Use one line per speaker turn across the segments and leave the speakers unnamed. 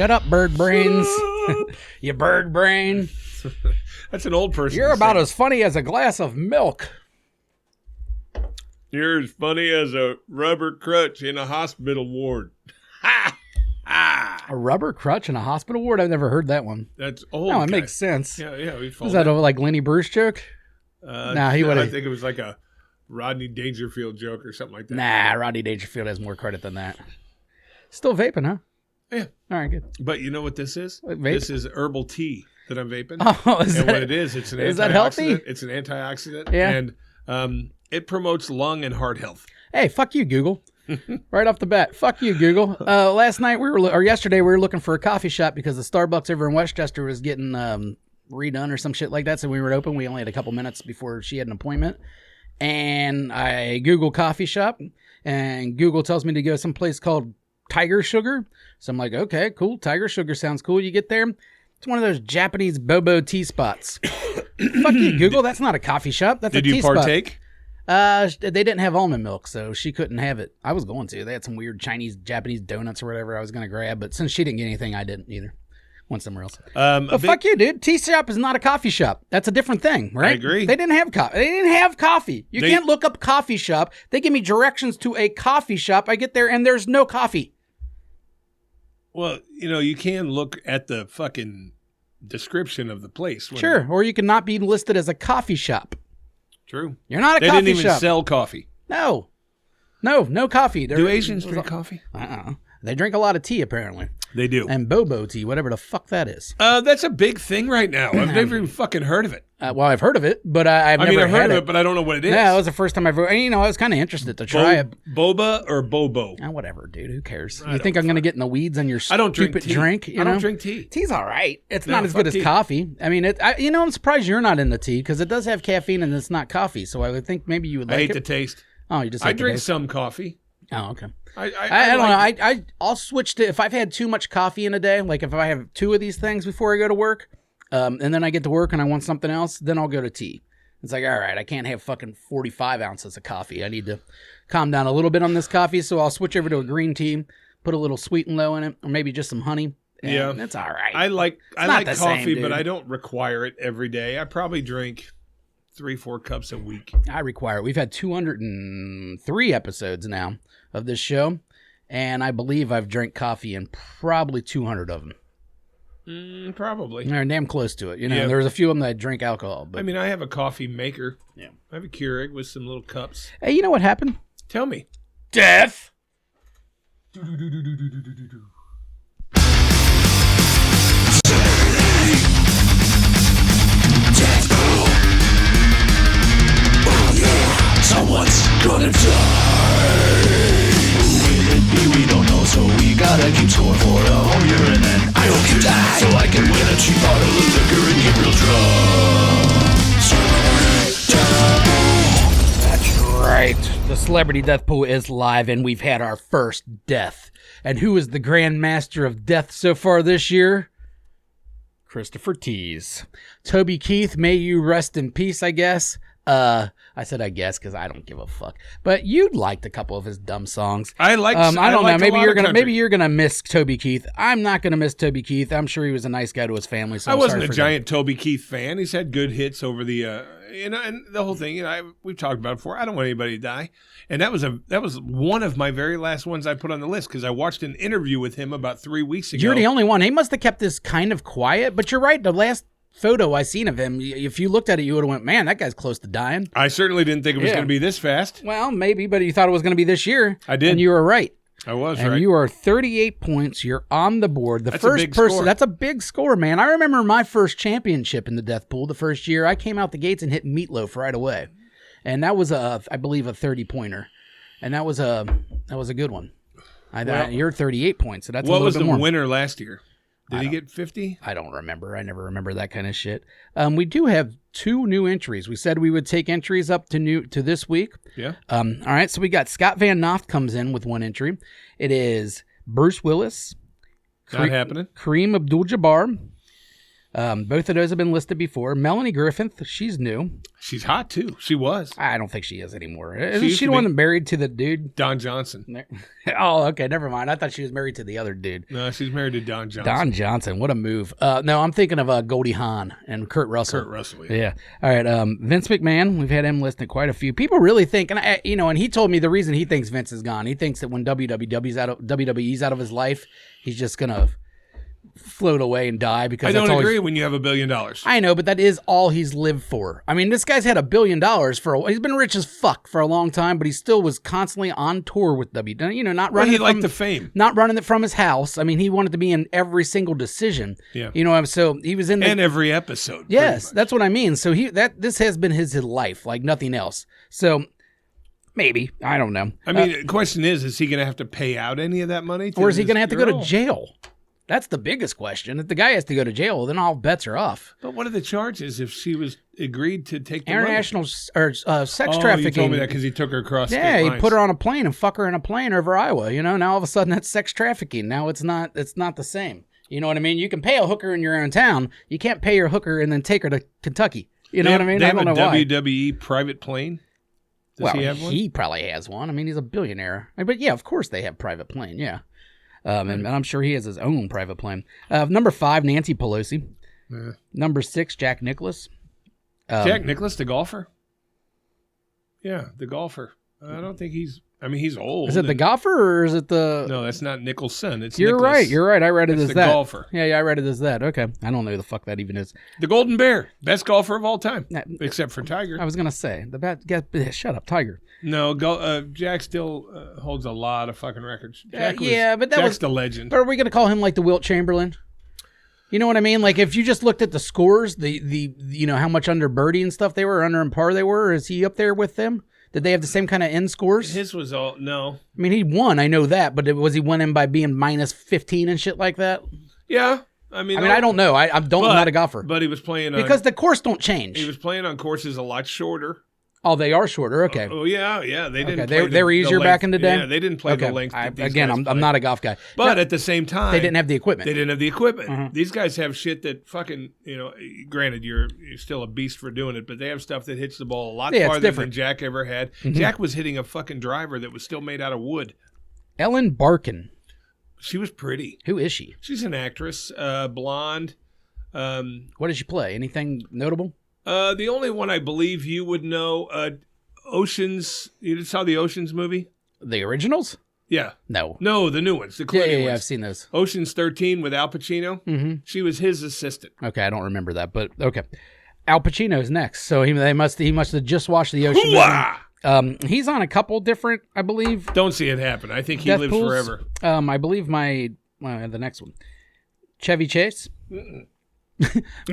Shut up, bird brains. You bird brain.
That's an old person.
You're about as funny as a glass of milk.
You're as funny as a rubber crutch in a hospital ward. Ha! Ah.
A rubber crutch in a hospital ward? I've never heard that one.
That's old.
No, it makes sense.
Yeah.
Was that a like Lenny Bruce joke?
He would. I think it was like a Rodney Dangerfield joke or something like that.
Nah, Rodney Dangerfield has more credit than that. Still vaping, huh?
Yeah.
All right, good.
But you know what this is?
What,
this is herbal tea that I'm vaping.
Oh,
what it is, it's an antioxidant.
Is that healthy?
It's an antioxidant.
Yeah.
And it promotes lung and heart health.
Hey, fuck you, Google. Right off the bat. Fuck you, Google. Yesterday we were looking for a coffee shop because the Starbucks over in Westchester was getting redone or some shit like that. So we were open. We only had a couple minutes before she had an appointment. And I Google coffee shop, and Google tells me to go someplace called Tiger Sugar. So I'm like, okay, cool. Tiger Sugar sounds cool. You get there, it's one of those Japanese bobo tea spots. Fuck you, Google. That's not a coffee shop. That's a tea spot. Did you partake? They didn't have almond milk, so she couldn't have it. I was going to. They had some weird Chinese, Japanese donuts or whatever I was going to grab, but since she didn't get anything, I didn't either. Went somewhere else. Fuck you, dude. Tea shop is not a coffee shop. That's a different thing, right?
I agree.
They didn't have coffee. You can't look up coffee shop. They give me directions to a coffee shop. I get there and there's no coffee.
Well, you can look at the fucking description of the place.
Sure, or you can not be listed as a coffee shop.
True.
You're not a coffee shop.
They didn't even sell coffee.
No coffee.
Do Asians drink coffee?
They drink a lot of tea, apparently.
They do.
And bobo tea, whatever the fuck that is.
That's a big thing right now. I've never even fucking heard of it.
Well, I've heard of it, but I've never heard of it,
but I don't know what it is.
Yeah, it was the first time I've ever, I was kind of interested to try it.
Boba or bobo?
Whatever, dude. Who cares? You think I'm going to get in the weeds on your stupid drink?
I don't drink tea.
Tea's all right. It's not as good as coffee. I mean, I'm surprised you're not into tea because it does have caffeine and it's not coffee. So I would think maybe you would like it.
I hate the taste.
Oh, you just
I drink some coffee.
Oh, okay.
I
don't know. I'll switch to if I've had too much coffee in a day, like if I have 2 of these things before I go to work, and then I get to work and I want something else, then I'll go to tea. It's like, all right, I can't have fucking 45 ounces of coffee. I need to calm down a little bit on this coffee, so I'll switch over to a green tea, put a little sweet and low in it, or maybe just some honey. Yeah, that's all right.
I like coffee, but I don't require it every day. I probably drink 3-4 cups a week.
I require it. We've had 203 episodes now of this show, and I believe I've drank coffee in probably 200 of them.
Probably.
They're damn close to it. There's a few of them that drink alcohol. But...
I have a coffee maker. Yeah. I have a Keurig with some little cups.
Hey, you know what happened?
Tell me.
Death!
Someone's gonna die. Who will it be? We don't know, so we gotta keep score for a whole year, and then I hope you die, so I can win a cheap bottle of liquor and get real drunk.
That's right. The Celebrity Death Pool is live, and we've had our first death. And who is the Grand Master of Death so far this year? Christopher Tease. Toby Keith, may you rest in peace, I guess. I said I guess because I don't give a fuck. But you'd liked a couple of his dumb songs.
I don't
know. Maybe you're gonna miss Toby Keith. I'm not gonna miss Toby Keith. I'm sure he was a nice guy to his family. So
I wasn't a giant Toby Keith fan. He's had good hits over the and the whole thing. We've talked about it before. I don't want anybody to die, and that was one of my very last ones I put on the list because I watched an interview with him about 3 weeks ago.
You're the only one. He must have kept this kind of quiet. But you're right. The last photo I seen of him, if you looked at it, you would have went, man, that guy's close to dying.
I certainly didn't think it was going to be this fast.
Well, maybe, but you thought it was going to be this year.
I did.
And you were right.
I was
right. And you are 38 points. You're on the board.
That's first person. Score.
That's a big score, man. I remember my first championship in the death pool the first year. I came out the gates and hit Meatloaf right away. And that was I believe a 30-pointer. And that was a good one. You're 38 points. So that's a little bit more.
What was the winner last year? Did he get 50?
I don't remember. I never remember that kind of shit. We do have 2 new entries. We said we would take entries up to this week.
Yeah.
All right. So we got Scott Van Noft comes in with 1 entry. It is Bruce Willis.
Not happening.
Kareem Abdul-Jabbar. Both of those have been listed before. Melanie Griffith, she's new.
She's hot too. She was.
I don't think she is anymore.
She
Isn't
used
she
to
the one
be.
that married to the dude?
Don Johnson.
Oh, okay, never mind. I thought she was married to the other dude.
No, she's married to Don Johnson.
Don Johnson, what a move. No, I'm thinking of Goldie Hawn and Kurt Russell.
Kurt Russell.
Yeah. All right. Vince McMahon, we've had him listed quite a few. People really think, and he told me the reason he thinks Vince is gone. He thinks that when WWE's out of his life, he's just gonna float away and die because
I
that's
don't
all
agree when you have $1 billion.
I know, but that is all he's lived for. I mean, this guy's had $1 billion for he's been rich as fuck for a long time, but he still was constantly on tour with WWE. Not running.
He liked the fame,
not running it from his house. I mean, he wanted to be in every single decision.
Yeah,
so he was in
and every episode.
Yes, that's what I mean. So this has been his life, like nothing else. So maybe, I don't know.
I mean, the question is he going to have to pay out any of that money?
Or is he going to have to go to
girl?
jail? That's the biggest question. If the guy has to go to jail, then all bets are off.
But what are the charges if she was agreed to take the
International sex
money?
trafficking.
You told me that because he took her across
Yeah,
state
he
lines.
put her on a plane and fuck her in a plane over Iowa. Now all of a sudden that's sex trafficking. Now it's not the same. You know what I mean? You can pay a hooker in your own town. You can't pay your hooker and then take her to Kentucky. You know what I mean?
They
I
have
don't
a
know why.
WWE private plane? Does he have one?
He probably has one. I mean, he's a billionaire. But yeah, of course they have private plane. Yeah. And I'm sure he has his own private plane. Number 5, Nancy Pelosi.
Yeah.
Number 6, Jack Nicklaus.
Jack Nicklaus, the golfer? Yeah, the golfer. I don't think he's old.
Is it the golfer or is it the...
No, that's not Nicholson. It's
You're
Nicklaus.
right. You're right. I read it
It's
as
the
that.
golfer.
Yeah, I read it as that. Okay. I don't know who the fuck that even is.
The Golden Bear. Best golfer of all time.
Nah,
except for Tiger.
I was going to say. Shut up, Tiger.
No, Jack still holds a lot of fucking records.
But
Jack's the legend.
But are we going to call him like the Wilt Chamberlain? You know what I mean? Like if you just looked at the scores, the how much under birdie and stuff they were, under and par they were, is he up there with them? Did they have the same kind of end scores?
His was all no.
I mean, he won. I know that, but was he winning by being minus 15 and shit like that?
Yeah, I mean,
I don't know. I'm not a golfer.
But he was playing
because the course don't change.
He was playing on courses a lot shorter.
Oh, they are shorter. Okay.
Oh yeah. They didn't.
Okay. They were easier back in the day.
Yeah, they didn't play the length.
I'm not a golf guy.
But at the same time,
they didn't have the equipment.
Mm-hmm. These guys have shit that fucking Granted, you're still a beast for doing it, but they have stuff that hits the ball a lot farther than Jack ever had. Mm-hmm. Jack was hitting a fucking driver that was still made out of wood.
Ellen Barkin.
She was pretty.
Who is she?
She's an actress, blonde.
What did she play? Anything notable?
The only one I believe you would know, Oceans. You saw the Oceans movie?
The originals?
Yeah.
No,
the new ones. The Clooney ones.
Yeah, I've seen those.
Oceans 13 with Al Pacino.
Mm-hmm.
She was his assistant.
Okay, I don't remember that, but okay. Al Pacino's next, so he must have just watched the Ocean movie. He's on a couple different, I believe.
Don't see it happen. I think he lives forever.
I believe the next one, Chevy Chase.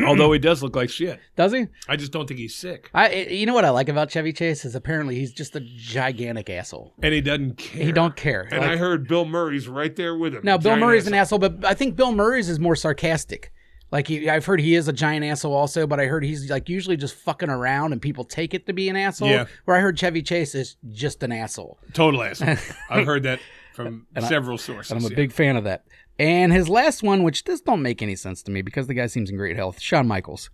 Although he does look like shit.
Does he?
I just don't think he's sick.
You know what I like about Chevy Chase is apparently he's just a gigantic asshole.
And he doesn't care.
He don't care.
And I heard Bill Murray's right there with him.
Now, Bill Murray's an asshole, but I think Bill Murray's is more sarcastic. Like I've heard he is a giant asshole also, but I heard he's like usually just fucking around and people take it to be an asshole. Yeah. Where I heard Chevy Chase is just an asshole.
Total asshole. I've heard that from several sources.
And I'm a big fan of that. And his last one, which this don't make any sense to me because the guy seems in great health, Shawn Michaels.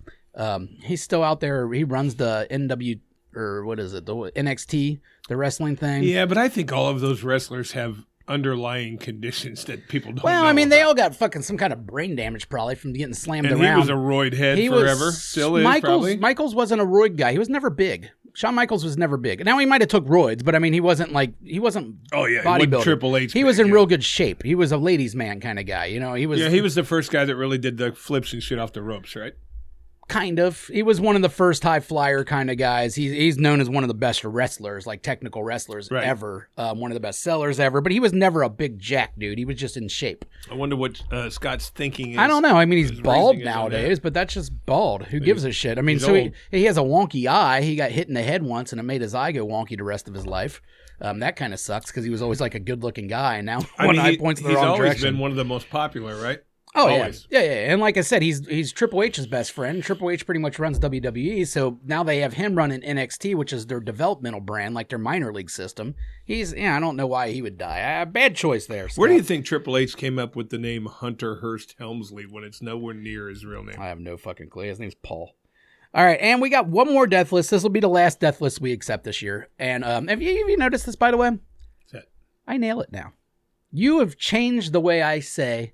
He's still out there. He runs the the NXT, the wrestling thing.
Yeah, but I think all of those wrestlers have underlying conditions that people don't know.
Well, I mean, they all got fucking some kind of brain damage probably from getting slammed around.
He was a roid head forever. Still is, probably.
Michaels wasn't a roid guy. He was never big. Shawn Michaels was never big. Now he might have took roids, but I mean he wasn't bodybuilder.
Triple H.
He was in real good shape. He was a ladies' man kind of guy. He was.
Yeah, he was the first guy that really did the flips and shit off the ropes, right?
Kind of. He was one of the first high flyer kind of guys. He's known as one of the best wrestlers, like technical wrestlers ever. One of the best sellers ever. But he was never a big jack dude. He was just in shape.
I wonder what Scott's thinking is.
I don't know. I mean, he's bald nowadays, but that's just bald. Who gives a shit? I mean, he has a wonky eye. He got hit in the head once, and it made his eye go wonky the rest of his life. That kind of sucks because he was always like a good-looking guy, and now one eye points in the wrong direction.
He's always been one of the most popular, right?
Oh
Always.
yeah. And like I said, he's Triple H's best friend. Triple H pretty much runs WWE, so now they have him running NXT, which is their developmental brand, like their minor league system. I don't know why he would die. Bad choice there.
Where do you think Triple H came up with the name Hunter Hearst Helmsley when it's nowhere near his real name?
I have no fucking clue. His name's Paul. All right, and we got one more death list. This will be the last death list we accept this year. And have you noticed this, by the way?
What's that?
I nail it now. You have changed the way I say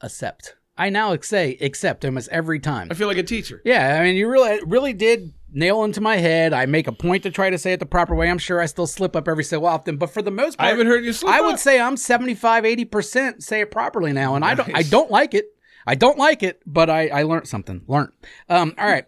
accept. I now say accept almost every time.
I feel like a teacher.
Yeah, I mean, you really did nail into my head. I make a point to try to say it the proper way. I'm sure I still slip up every so often, but for the most part,
I haven't heard you slip up.
I would say I'm 75-80% say it properly now, and I don't like it. I don't like it, but I learned something. All right.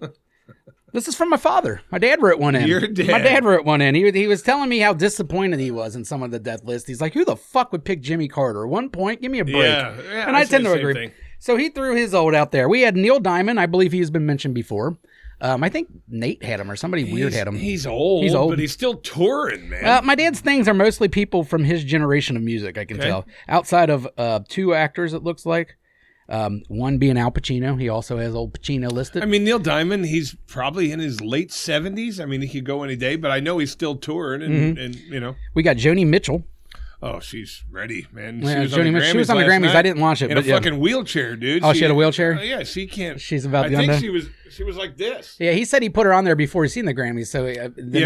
This is from my father. My dad wrote one in.
Your dad.
My dad wrote one in. He was telling me how disappointed he was in some of the death lists. He's like, who the fuck would pick Jimmy Carter? 1 point? Give me a break.
Yeah,
and I tend to agree.
Thing.
So he threw his old out there. We had Neil Diamond. I believe he's been mentioned before. I think Nate had him or somebody weird had him.
He's old, but he's still touring, man.
My dad's things are mostly people from his generation of music, I can tell. Outside of 2 actors, it looks like. One being Al Pacino. He also has old Pacino listed.
I mean, Neil Diamond, he's probably in his late 70s. I mean, he could go any day, but I know he's still touring. And you know.
We got Joni Mitchell.
Oh, she's ready, man.
Yeah, she was on the Grammys. I didn't watch it.
In a fucking wheelchair, dude.
Oh, she had a wheelchair?
Yeah, she can't.
She's about
I
the
think
under.
she was like this.
Yeah, he said he put her on there before he's seen the Grammys. So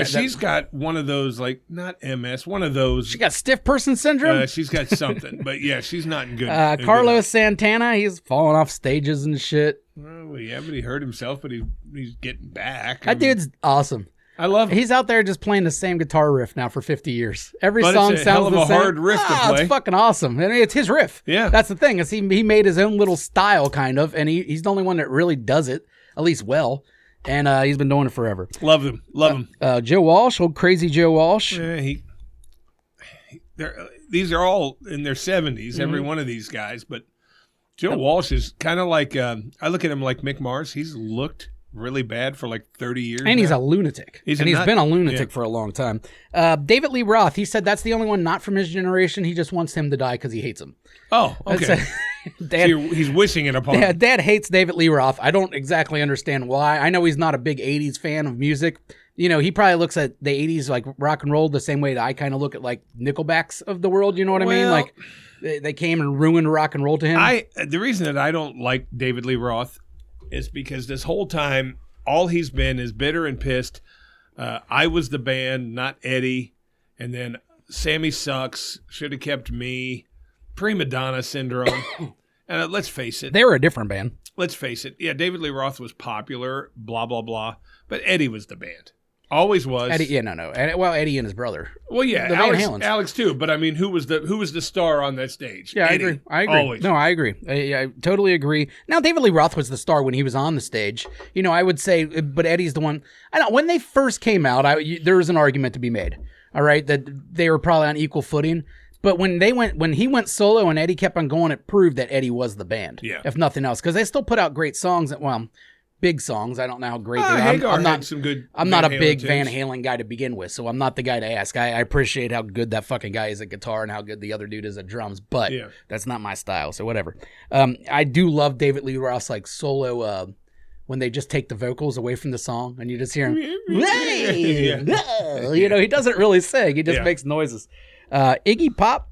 she's got one of those, like, not MS, one of those.
She got stiff person syndrome?
She's got something. But yeah, she's not in good.
Carlos Santana, he's falling off stages and shit.
Oh, yeah, but he hurt himself, but he's getting back.
That dude's awesome.
I love him.
He's out there just playing the same guitar riff now for 50 years. Every
but
song
it's a
sounds
hell of
the
a
same.
hard riff to play.
It's fucking awesome. I mean, it's his riff.
Yeah.
That's the thing. Is he made his own little style, kind of, and he's the only one that really does it, at least well. And he's been doing it forever.
Love him.
Joe Walsh, old crazy Joe Walsh.
Yeah, these are all in their 70s, every one of these guys. But Joe Walsh is kind of like, I look at him like Mick Mars. He's looked really bad for like 30 years.
And he's a lunatic. He's been a lunatic
Yeah.
for a long time. David Lee Roth, he said that's the only one not from his generation. He just wants him to die because he hates him.
Oh, okay.
Dad,
so he's wishing it upon him.
Dad hates David Lee Roth. I don't exactly understand why. I know he's not a big 80s fan of music. You know, he probably looks at the 80s like rock and roll the same way that I kind of look at like Nickelbacks of the world. You know what I mean? Like they came and ruined rock and roll to him.
The reason that I don't like David Lee Roth is because this whole time, all he's been is bitter and pissed. I was the band, not Eddie. And then Sammy sucks, should have kept me. Prima donna syndrome. And let's face it.
They were a different band.
Let's face it. Yeah, David Lee Roth was popular, blah, blah, blah. But Eddie was the band. Always was.
Eddie, yeah, no. Eddie and his brother.
Well, yeah,
the Van Halens.
Alex too. But I mean, who was the star on that stage?
Yeah,
Eddie.
I agree.
Always.
No, I agree. I totally agree. Now, David Lee Roth was the star when he was on the stage. You know, I would say, but Eddie's the one. I don't. When they first came out, there was an argument to be made. All right, that they were probably on equal footing. But when he went solo and Eddie kept on going, it proved that Eddie was the band.
Yeah.
If nothing else, because they still put out great songs. Big songs. I don't know how great they are.
Hagar had some good.
I'm not a
Van
big
Halen
Van
tunes.
Halen guy to begin with, so I'm not the guy to ask. I appreciate how good that fucking guy is at guitar and how good the other dude is at drums, but that's not my style, so whatever. I do love David Lee Roth's like solo when they just take the vocals away from the song and you just hear him. You know, he doesn't really sing. He just makes noises. Iggy Pop.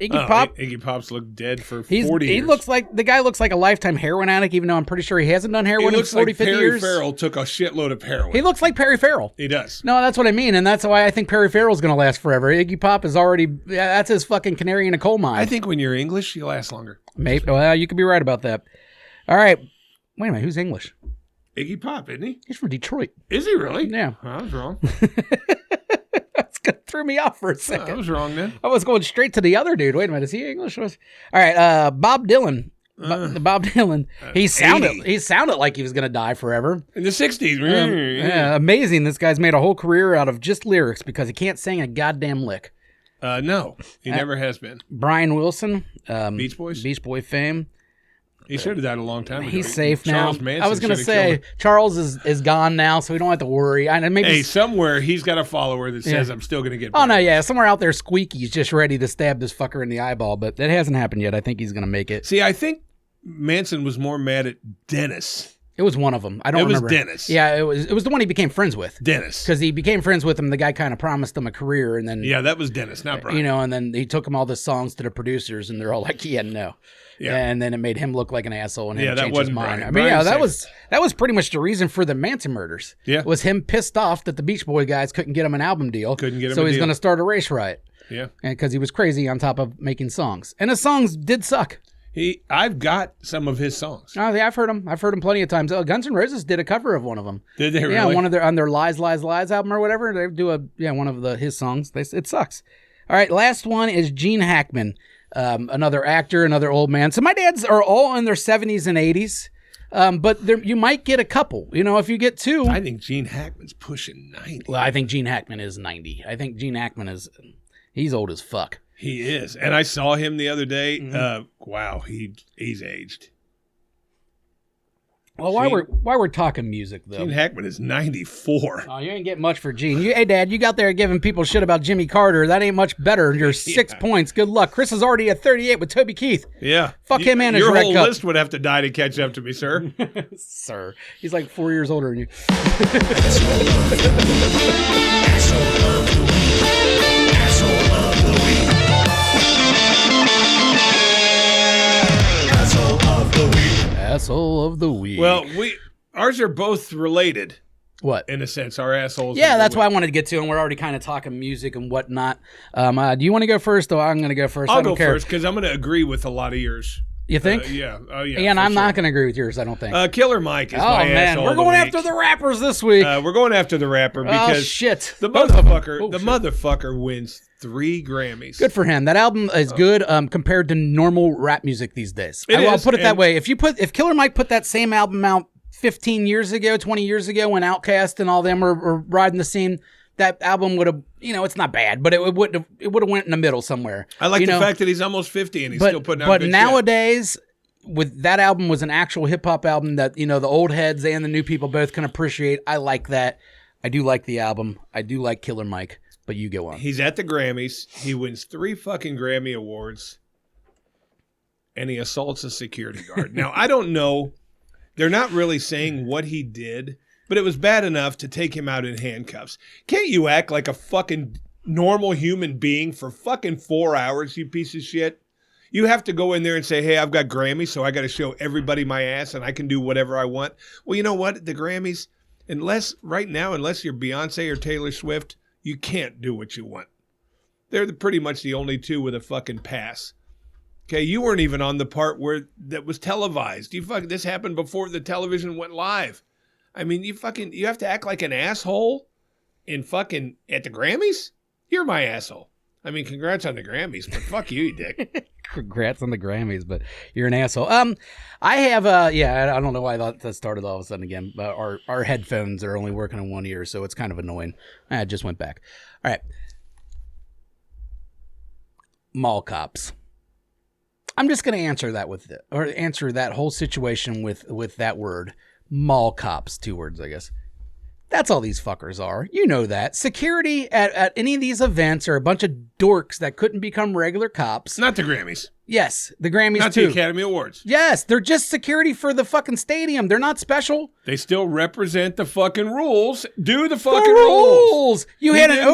Iggy Pop's looked dead for 40 years.
He looks like the guy looks like a lifetime heroin addict, even though I'm pretty sure he hasn't done heroin in 40, 50 years.
Perry Farrell took a shitload of heroin.
He looks like Perry Farrell.
He does.
No, that's what I mean, and that's why I think Perry Farrell's going to last forever. Iggy Pop is already, that's his fucking canary in a coal mine.
I think when you're English, you last longer.
Maybe. Well, you could be right about that. All right. Wait a minute, who's English?
Iggy Pop, isn't he?
He's from Detroit.
Is he really?
Yeah.
I was wrong.
That threw me off for a
I
second.
was wrong then.
I was going straight to the other dude. Wait a minute, is he English? All right, Bob Dylan. Bob Dylan. He sounded like he was going to die forever.
In the 60s.
Yeah, amazing. This guy's made a whole career out of just lyrics because he can't sing a goddamn lick.
No, he never has been.
Brian Wilson.
Beach Boys?
Beach Boy fame.
He should have died a long time ago.
He's safe now.
Charles Manson
I was going to
should have killed
say,
him.
Charles is gone now, so we don't have to worry.
Hey, somewhere he's got a follower that says, I'm still going to get
Oh, no, yeah. Somewhere out there, Squeaky's just ready to stab this fucker in the eyeball, but that hasn't happened yet. I think he's going to make it.
See, I think Manson was more mad at Dennis.
It was one of them. I don't remember.
It was Dennis.
Yeah, it was the one he became friends with.
Dennis.
Because he became friends with him. The guy kind of promised him a career, and then
Yeah, that was Dennis, not Brian.
and then he took him all the songs to the producers, and they're all like, "Yeah, no."
Yeah.
And then it made him look like an asshole, and him
that
change his
wasn't
mind.
Brian.
I mean,
Brian
that was pretty much the reason for the Manson murders.
Yeah.
Was him pissed off that the Beach Boy guys couldn't get him an album deal.
Couldn't get him
so
a
he's
deal.
going to start a race riot.
Yeah.
And because he was crazy on top of making songs, and his songs did suck.
I've got some of his songs.
Oh yeah, I've heard him. I've heard him plenty of times. Guns N' Roses did a cover of one of them.
Did they really?
Yeah, on their Lies, Lies, Lies album or whatever. They do one of his songs. It sucks. All right, last one is Gene Hackman, another actor, another old man. So my dads are all in their 70s and 80s, but you might get a couple. If you get two.
I think Gene Hackman's pushing 90.
Well, I think Gene Hackman is 90. I think Gene Hackman he's old as fuck.
He is. And I saw him the other day.
Mm-hmm.
Wow, he's aged.
Well, while we're talking music, though.
Gene Hackman is 94.
Oh, you ain't getting much for Gene. Hey, Dad, you got there giving people shit about Jimmy Carter. That ain't much better. You're 6 points. Good luck. Chris is already at 38 with Toby Keith.
Yeah.
Fuck him and his
Your
red
whole
cup.
list would have to die to catch up to me, sir.
Sir. He's like 4 years older than you. Asshole of the week.
Well, ours are both related.
What?
In a sense, our assholes.
Yeah, that's why I wanted to get to, and we're already kind of talking music and whatnot. Do you want to go first, or I'm going to go first?
I'll
I don't
go
care.
first because I'm going to agree with a lot of yours.
You think?
Yeah. Oh, yeah.
And I'm
for
not
sure.
going to agree with yours, I don't think.
Killer Mike is
oh,
my
man.
asshole
We're
of the
going
week.
after the rappers this week.
We're going after the rapper because
oh, shit.
the
Both of them.
motherfucker,
Oh,
the
shit.
motherfucker wins 3 Grammys.
Good for him. That album is good compared to normal rap music these days. I'll put it that way. If Killer Mike put that same album out 15 years ago, 20 years ago, when Outkast and all them were riding the scene, that album would have, it's not bad, but it would have went in the middle somewhere.
I like the fact that he's almost 50 and he's still putting out
But
good
nowadays, with that album was an actual hip hop album that, the old heads and the new people both can appreciate. I like that. I do like the album. I do like Killer Mike, but you go on.
He's at the Grammys. He wins 3 fucking Grammy Awards. And he assaults a security guard. Now, I don't know. They're not really saying what he did, but it was bad enough to take him out in handcuffs. Can't you act like a fucking normal human being for fucking 4 hours, you piece of shit? You have to go in there and say, hey, I've got Grammys, so I got to show everybody my ass and I can do whatever I want. Well, you know what? The Grammys, unless you're Beyonce or Taylor Swift, you can't do what you want. They're pretty much the only two with a fucking pass. Okay, you weren't even on the part where that was televised. This happened before the television went live. I mean, you have to act like an asshole at the Grammys? You're my asshole. I mean, congrats on the Grammys, but fuck you dick.
Congrats on the Grammys, but you're an asshole. I have I don't know why I thought that started all of a sudden again, but our headphones are only working in one ear, so it's kind of annoying. I just went back. All right. Mall cops. I'm just going to answer that whole situation with that word. Mall cops, 2 words, I guess. That's all these fuckers are. You know that. Security at any of these events are a bunch of dorks that couldn't become regular cops.
Not the Grammys.
Yes, the Grammys
not
too.
Not the Academy Awards.
Yes, they're just security for the fucking stadium. They're not special.
They still represent the fucking rules. Do the fucking rules.
You had an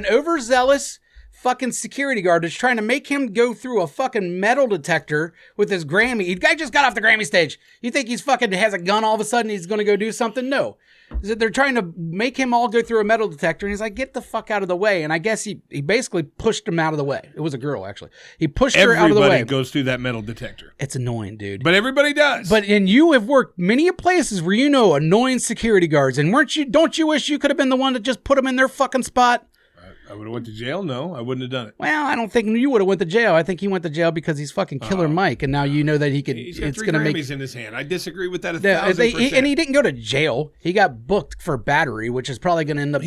overzealous fucking security guard that's trying to make him go through a fucking metal detector with his Grammy. The guy just got off the Grammy stage. You think he's fucking has a gun all of a sudden he's going to go do something? No. They're trying to make him all go through a metal detector, and he's like, get the fuck out of the way. And I guess he basically pushed him out of the way. It was a girl, actually. He pushed her out of the way.
Everybody goes through that metal detector.
It's annoying, dude.
But everybody does.
And you have worked many places where you know annoying security guards, and don't you wish you could have been the one to just put them in their fucking spot?
I would have went to jail? No, I wouldn't have done it.
Well, I don't think you would have went to jail. I think he went to jail because he's fucking Killer Mike, and now you know that he could.
He's got 3 Grammys in his hand. I disagree with that 1,000%.
And he didn't go to jail. He got booked for battery, which is probably going to end up.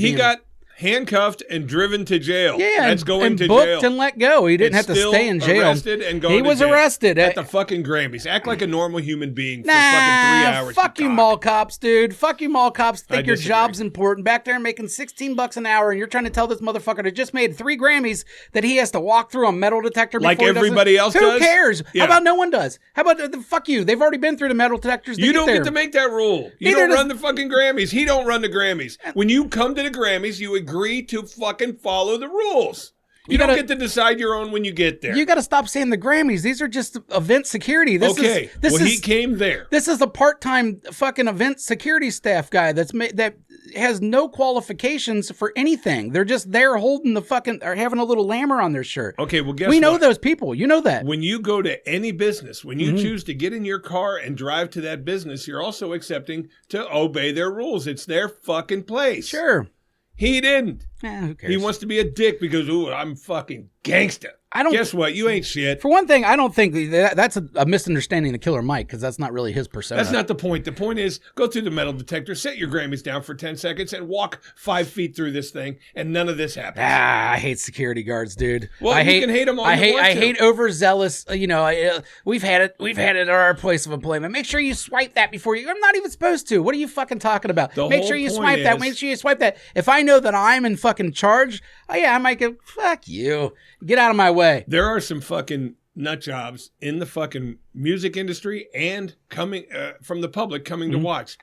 handcuffed and driven to jail.
Yeah,
that's going
and
to
booked
jail.
and let go. He didn't
And
have to stay in jail.
Arrested and going
he
to
was
jail
arrested
at the fucking Grammys. Act like a normal human being for fucking 3 hours.
Fuck you,
cock.
mall cops, dude. Fuck you, mall cops.
I
Think your
disagree.
job's important. Back there making $16 an hour, and you're trying to tell this motherfucker that just made 3 Grammys that he has to walk through a metal detector
Like
before he does it?
everybody else
Who
does?
cares?
Yeah.
How about no one does? How about fuck you? They've already been through the metal detectors.
You don't
there.
get to make that rule. You
Neither
don't
does-
run the fucking Grammys. He don't run the Grammys. When you come to the Grammys, you agree to fucking follow the rules. You don't
gotta-
get to decide your own when you get there.
You got to stop saying the Grammys. These are just event security. This
okay.
is
He came there.
This is a part-time fucking event security staff guy that has no qualifications for anything. They're just there holding the fucking or having a little lammer on their shirt.
Okay, well, guess
we know
what?
those people. You know that.
When you go to any business, when you
Mm-hmm.
choose to get in your car and drive to that business, you're also accepting to obey their rules. It's their fucking place.
Sure.
He didn't.
Who cares?
He wants to be a dick because, ooh, I'm fucking gangsta.
I don't.
Guess what? You ain't shit.
For one thing, I don't think that's a misunderstanding of Killer Mike because that's not really his persona.
That's not the point. The point is, go through the metal detector, set your Grammys down for 10 seconds, and walk 5 feet through this thing, and none of this happens.
I hate security guards, dude.
Well, you can hate them all
I
you
hate.
want
I
to.
hate overzealous. We've had it. We've had it at our place of employment. Make sure you swipe that before you. I'm not even supposed to. What are you fucking talking about?
The
Make
whole
sure you
point
swipe that.
is-
Make sure you swipe that. If I know that I'm in fucking charge, I might go. Fuck you. Get out of my way.
There are some fucking nut jobs in the fucking music industry and coming from the public coming
Mm-hmm.
to watch.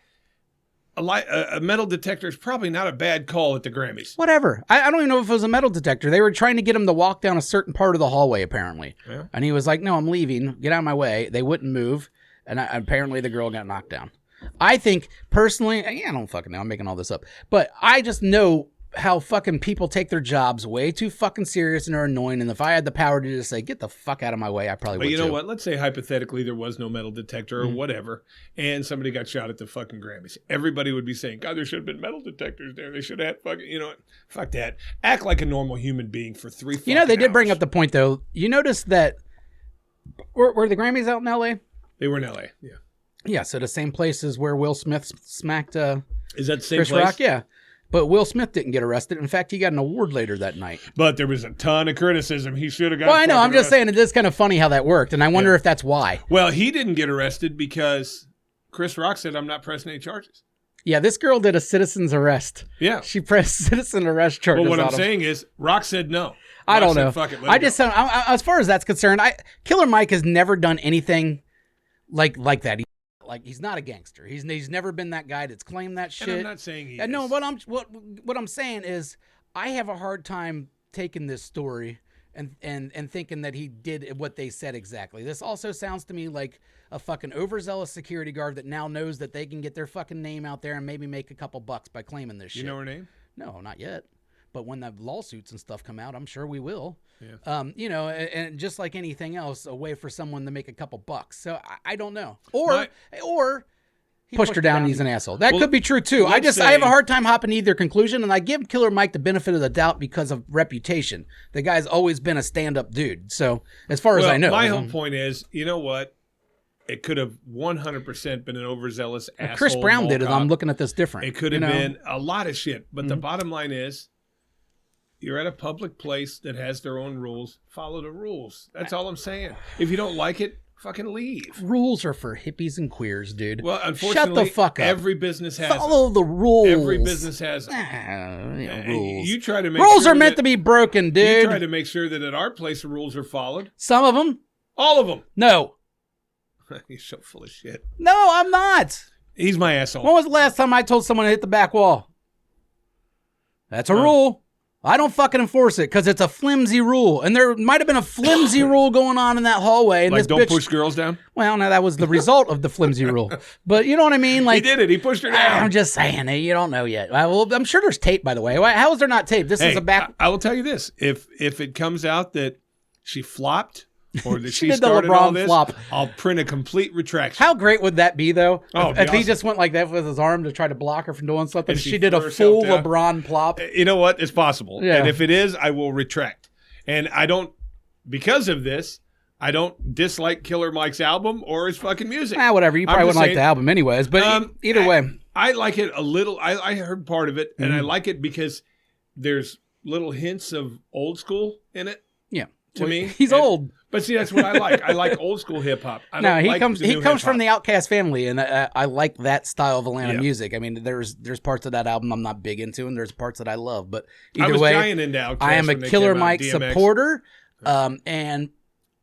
A metal detector is probably not a bad call at the Grammys.
Whatever. I don't even know if it was a metal detector. They were trying to get him to walk down a certain part of the hallway, apparently.
Yeah.
And he was like, no, I'm leaving. Get out of my way. They wouldn't move. And apparently the girl got knocked down. I think, personally, I don't fucking know. I'm making all this up. But I just know how fucking people take their jobs way too fucking serious and are annoying. And if I had the power to just say, get the fuck out of my way, I probably
But
would
you know
too.
what? Let's say hypothetically there was no metal detector or
Mm-hmm.
whatever, and somebody got shot at the fucking Grammys. Everybody would be saying, God, there should have been metal detectors there. They should have had fucking, you know what? Fuck that. Act like a normal human being for 3 fucking
They did bring
hours.
up the point, though. You notice that, were the Grammys out in L.A.?
They were in L.A., yeah.
Yeah, so the same place as where Will Smith smacked
Is that the same
Chris
place?
Rock, yeah. But Will Smith didn't get arrested. In fact, he got an award later that night.
But there was a ton of criticism. He should have got
Well, I know. I'm
fucking
just
arrested.
saying it is kind of funny how that worked, and I wonder if that's why.
Well, he didn't get arrested because Chris Rock said, I'm not pressing any charges.
Yeah, this girl did a citizen's arrest.
Yeah.
She pressed citizen arrest charges
But what
on
I'm
him.
saying is, Rock said no.
I
Rock
don't
said,
know.
Fuck it, let
I
it
just
go.
as far as that's concerned, Killer Mike has never done anything like that. He's not a gangster. He's never been that guy that's claimed that shit.
And I'm not saying he
No,
is.
what I'm saying is I have a hard time taking this story and thinking that he did what they said exactly. This also sounds to me like a fucking overzealous security guard that now knows that they can get their fucking name out there and maybe make a couple bucks by claiming this shit.
You know her name?
No, not yet. But when the lawsuits and stuff come out, I'm sure we will.
Yeah.
And just like anything else, a way for someone to make a couple bucks. So I don't know. Or he pushed her down and he's an asshole. That
Well,
could be true too. I
let's
have a
say-
hard time hopping to either conclusion, and I give Killer Mike the benefit of the doubt because of reputation. The guy's always been a stand-up dude. So as far as I know,
my whole point is, you know what? It could have 100% been an overzealous asshole.
Chris Brown did it.
mall
I'm
cop.
looking at this different.
It could have
you know?
been a lot of shit. But the bottom line is, you're at a public place that has their own rules. Follow the rules. That's all I'm saying. If you don't like it, fucking leave.
Rules are for hippies and queers, dude.
Well, unfortunately,
shut the fuck up.
every business has
Follow the rules.
Every business has them.
Rules.
You try to make
Rules
sure
are meant
that-
to be broken,
You
dude.
try to make sure that at our place the rules are followed.
Some of them.
All of them.
No.
He's so full of shit.
No, I'm not.
He's my asshole.
When was the last time I told someone to hit the back wall? That's a rule. I don't fucking enforce it because it's a flimsy rule. And there might have been a flimsy rule going on in that hallway. And
Like,
this
don't
bitch,
push girls down?
Well, no, that was the result of the flimsy rule. But you know what I mean? Like,
He did it. He pushed her down.
I'm just saying, you don't know yet. Well, I'm sure there's tape, by the way. How is there not tape? This
Hey,
is a back.
I will tell you this. If it comes out that she flopped or that
She
she
did the
started
LeBron
all this,
flop.
I'll print a complete retraction.
How great would that be, though?
Oh,
if
it'd be
he
awesome.
just went like that with his arm to try to block her from doing something.
And
She
she
did a
threw herself
full
down.
LeBron plop.
You know what? It's possible.
Yeah.
And if it is, I will retract. And I don't, because of this, I don't dislike Killer Mike's album or his fucking music.
Whatever. You probably
I'm
wouldn't
just
like
saying-
the album anyways. But either way.
I like it a little. I heard part of it, and I
Mm-hmm.
like it because there's little hints of old school in it.
Yeah.
To me,
he's old.
But see, that's what I like. I like old school hip hop.
No, he comes from the Outkast family, and I like that style of Atlanta
Yeah.
music. I mean, there's parts of that album I'm not big into, and there's parts that I love. But either
I was
way,
giant into Outkast
I am a
when they
Killer
came out,
Mike
DMX.
supporter, and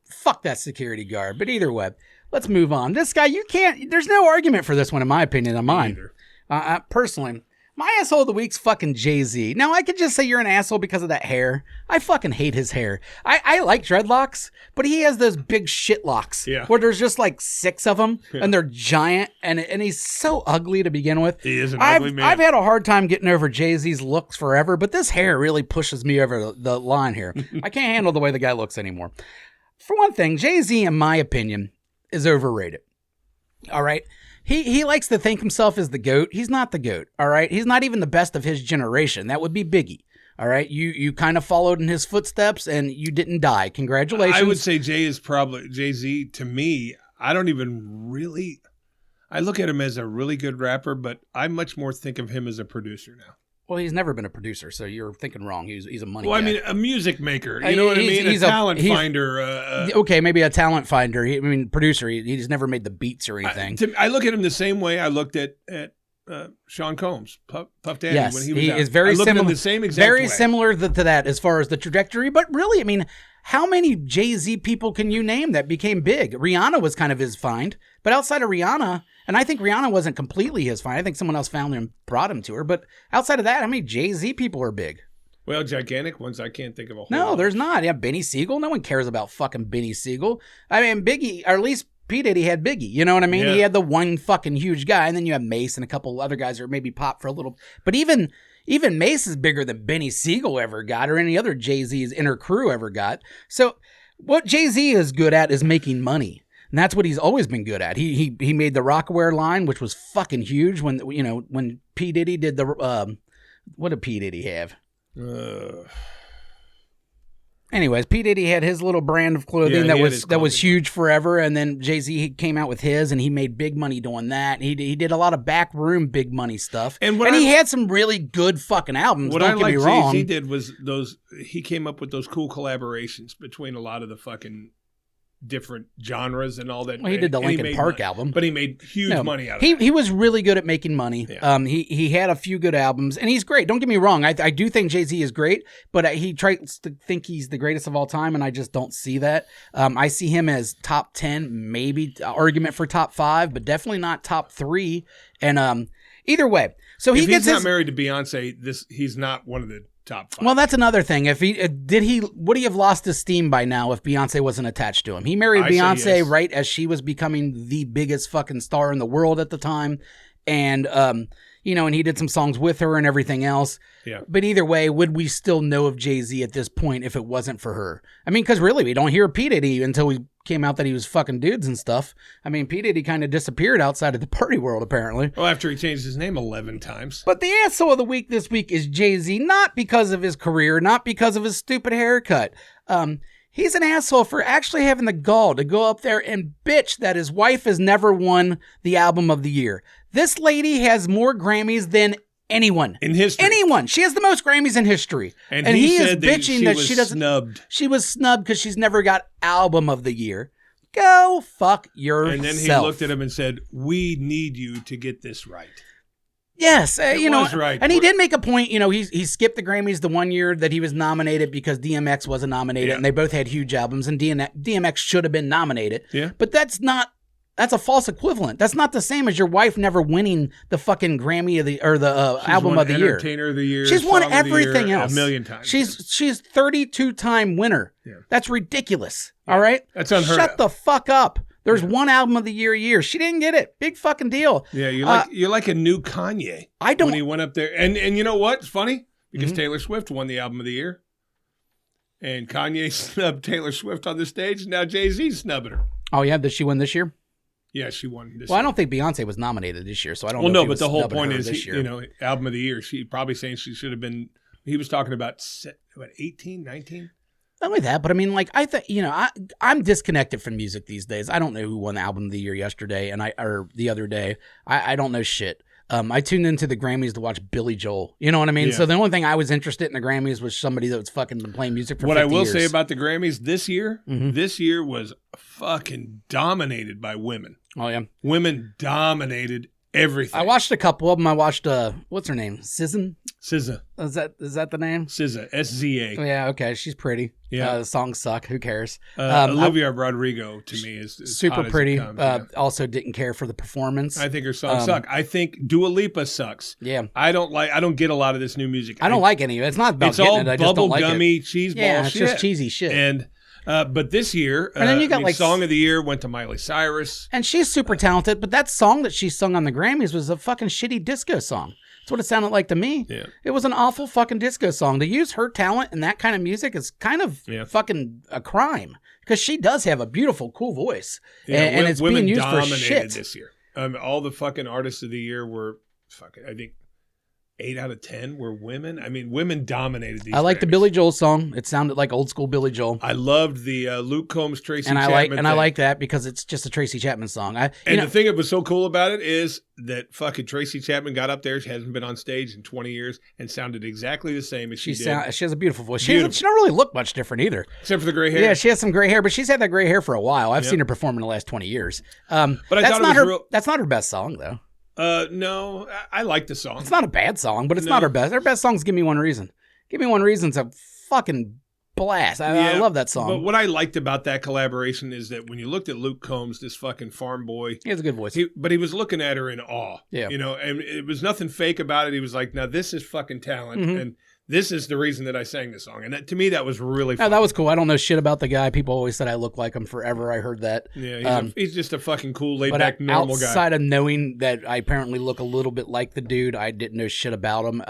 fuck that security guard. But either way, let's move on. This guy, you can't. There's no argument for this one, in my opinion, on mine. Personally. My asshole of the week's fucking Jay-Z. Now, I could just say you're an asshole because of that hair. I fucking hate his hair. I like dreadlocks, but he has those big shit locks where there's just like 6 of them, and they're giant, and he's so ugly to begin with.
He is an ugly man.
I've had a hard time getting over Jay-Z's looks forever, but this hair really pushes me over the line here. I can't handle the way the guy looks anymore. For one thing, Jay-Z, in my opinion, is overrated. All right? He likes to think himself as the GOAT. He's not the GOAT, all right? He's not even the best of his generation. That would be Biggie, all right? You kind of followed in his footsteps, and you didn't die. Congratulations.
I would say Jay-Z, to me, I don't even really... I look at him as a really good rapper, but I much more think of him as a producer now.
Well, he's never been a producer, so you're thinking wrong. He's a money guy.
Well, I mean, a music maker. You know what I mean? He's a talent finder.
Okay, maybe a talent finder. Producer. He's never made the beats or anything.
I look at him the same way I looked at Sean Combs, Puff Daddy,
yes,
when he was
he
out.
is very
I look
similar.
at him the same exact
very
way.
similar to that as far as the trajectory. But really, I mean, how many Jay-Z people can you name that became big? Rihanna was kind of his find, but outside of Rihanna, and I think Rihanna wasn't completely his find. I think someone else found him and brought him to her. But outside of that, how many Jay-Z people are big?
Well, gigantic ones, I can't think of a whole
No,
lot.
there's not. Yeah, Benny Siegel. No one cares about fucking Benny Siegel. I mean, Biggie, or at least P. Diddy had Biggie. You know what I mean?
Yeah.
He had the one fucking huge guy, and then you have Mace and a couple other guys that are maybe pop for a little. But even Mace is bigger than Benny Siegel ever got, or any other Jay-Z's inner crew ever got. So what Jay-Z is good at is making money. And that's what he's always been good at. He made the Rockaware line, which was fucking huge when P. Diddy did the what did P. Diddy have? Anyways, P. Diddy had his little brand of clothing that was huge forever, and then Jay-Z came out with his, and he made big money doing that. He did a lot of backroom big money stuff, and he had some really good fucking albums.
What
don't
I
get me
like
wrong.
Jay-Z did was he came up with those cool collaborations between a lot of the fucking different genres and all that.
Well, he did the Linkin Park album,
but he made huge money out of it.
He was really good at making money.
Yeah.
He had a few good albums, and he's great. Don't get me wrong. I do think Jay-Z is great, but he tries to think he's the greatest of all time, and I just don't see that. I see him as top 10, maybe argument for top 5, but definitely not top 3. And either way, so
if he's not married to Beyonce, he's not one of the top 5.
Well, that's another thing. If would he have lost his steam by now if Beyonce wasn't attached to him? He married Beyonce
yes.
right as she was becoming the biggest fucking star in the world at the time, and and he did some songs with her and everything else.
Yeah.
But either way, would we still know of Jay-Z at this point if it wasn't for her? I mean, because really, we don't hear P. Diddy until we came out that he was fucking dudes and stuff. I mean, P. Diddy kind of disappeared outside of the party world, apparently.
Well, after he changed his name 11 times.
But the asshole of the week this week is Jay-Z, not because of his career, not because of his stupid haircut. He's an asshole for actually having the gall to go up there and bitch that his wife has never won the album of the year. This lady has more Grammys than anyone.
In history.
Anyone. She has the most Grammys in history.
And he said
is bitching that she doesn't.
Snubbed.
She was snubbed because she's never got album of the year. Go fuck yourself.
And then he looked at him and said, "We need you to get this right."
Yes,
was right.
And he did make a point. He skipped the Grammys the one year that he was nominated because DMX wasn't nominated, and they both had huge albums, and DMX should have been nominated.
Yeah.
But that's a false equivalent. That's not the same as your wife never winning the fucking Grammy of the album of the year.
Entertainer of the year.
She's won
Song of the
everything
year
else
a million times.
She's 32-time winner.
Yeah.
That's ridiculous. Yeah. All right,
that's unheard
Shut
of.
the fuck up. There's one album of the year a year. She didn't get it. Big fucking deal.
Yeah, you're like a new Kanye.
I don't.
When he went up there, and you know what? It's funny because Taylor Swift won the album of the year, and Kanye snubbed Taylor Swift on the stage. Now Jay-Z's snubbing her.
Oh yeah, did she win this year?
Yeah, she won this.
Well,
year.
I don't think Beyonce was nominated this year, so I don't.
Well,
know
no,
if
but the whole point is, album of the year. She probably saying she should have been. He was talking about 18, 19.
Not only that, but I mean, like, I think, I'm disconnected from music these days. I don't know who won the album of the year yesterday or the other day. I don't know shit. I tuned into the Grammys to watch Billy Joel. You know what I mean?
Yeah.
So the only thing I was interested in the Grammys was somebody that was fucking been playing music for
What
50
I will
years.
say about the Grammys this year
Mhm.
was fucking dominated by women.
Oh yeah,
Women dominated everything.
I watched a couple of them. I watched what's her name? SZA.
SZA.
Is that the name?
SZA. SZA.
Yeah, okay, she's pretty.
Yeah.
The songs suck. Who cares?
Olivia Rodrigo to me is
Super
hot as it
pretty.
comes, yeah.
Also didn't care for the performance.
I think her songs suck. I think Dua Lipa sucks.
Yeah.
I don't get a lot of this new music.
I don't like any of it. It's not about
It's
getting
all
it. I just don't like it.
bubblegummy cheeseball
Yeah, it's
shit.
just cheesy shit.
And but this year,
And then you got, like,
Song of the Year went to Miley Cyrus.
And she's super talented, but that song that she sung on the Grammys was a fucking shitty disco song. That's what it sounded like to me.
Yeah.
It was an awful fucking disco song. To use her talent in that kind of music is kind of fucking a crime. Because she does have a beautiful, cool voice.
Yeah,
and it's
women
being used for
dominated
shit.
this year. All the fucking artists of the year were fucking, I think 8 out of 10 were women. I mean, women dominated these.
I like the
Grammys.
Billy Joel song. It sounded like old school Billy Joel.
I loved the Luke Combs, Tracy
And
Chapman
I
thing.
like that because it's just a Tracy Chapman song.
And the thing that was so cool about it is that fucking Tracy Chapman got up there. She hasn't been on stage in 20 years and sounded exactly the same as she did.
She has a beautiful voice. She
Beautiful.
don't really look much different either.
Except for the gray hair.
Yeah, she has some gray hair, but she's had that gray hair for a while. I've
Yep.
seen her perform in the last 20 years.
But I
that's
thought it
not
was
her.
real.
That's not her best song, though.
No, I like the song.
It's not a bad song, but it's
No.
not her best. Her best song's "Give Me One Reason." "Give Me One Reason's a fucking blast. I
Yeah,
love that song.
But what I liked about that collaboration is that when you looked at Luke Combs, this fucking farm boy,
He has a good voice.
he was looking at her in awe.
Yeah.
You know, and it was nothing fake about it. He was like, now this is fucking talent.
Mhm.
And this is the reason that I sang the song. And that, to me, that was really
No,
fun.
that was cool. I don't know shit about the guy. People always said I look like him forever. I heard that.
Yeah, he's just a fucking cool, laid
But
back, normal guy.
outside of knowing that I apparently look a little bit like the dude, I didn't know shit about him.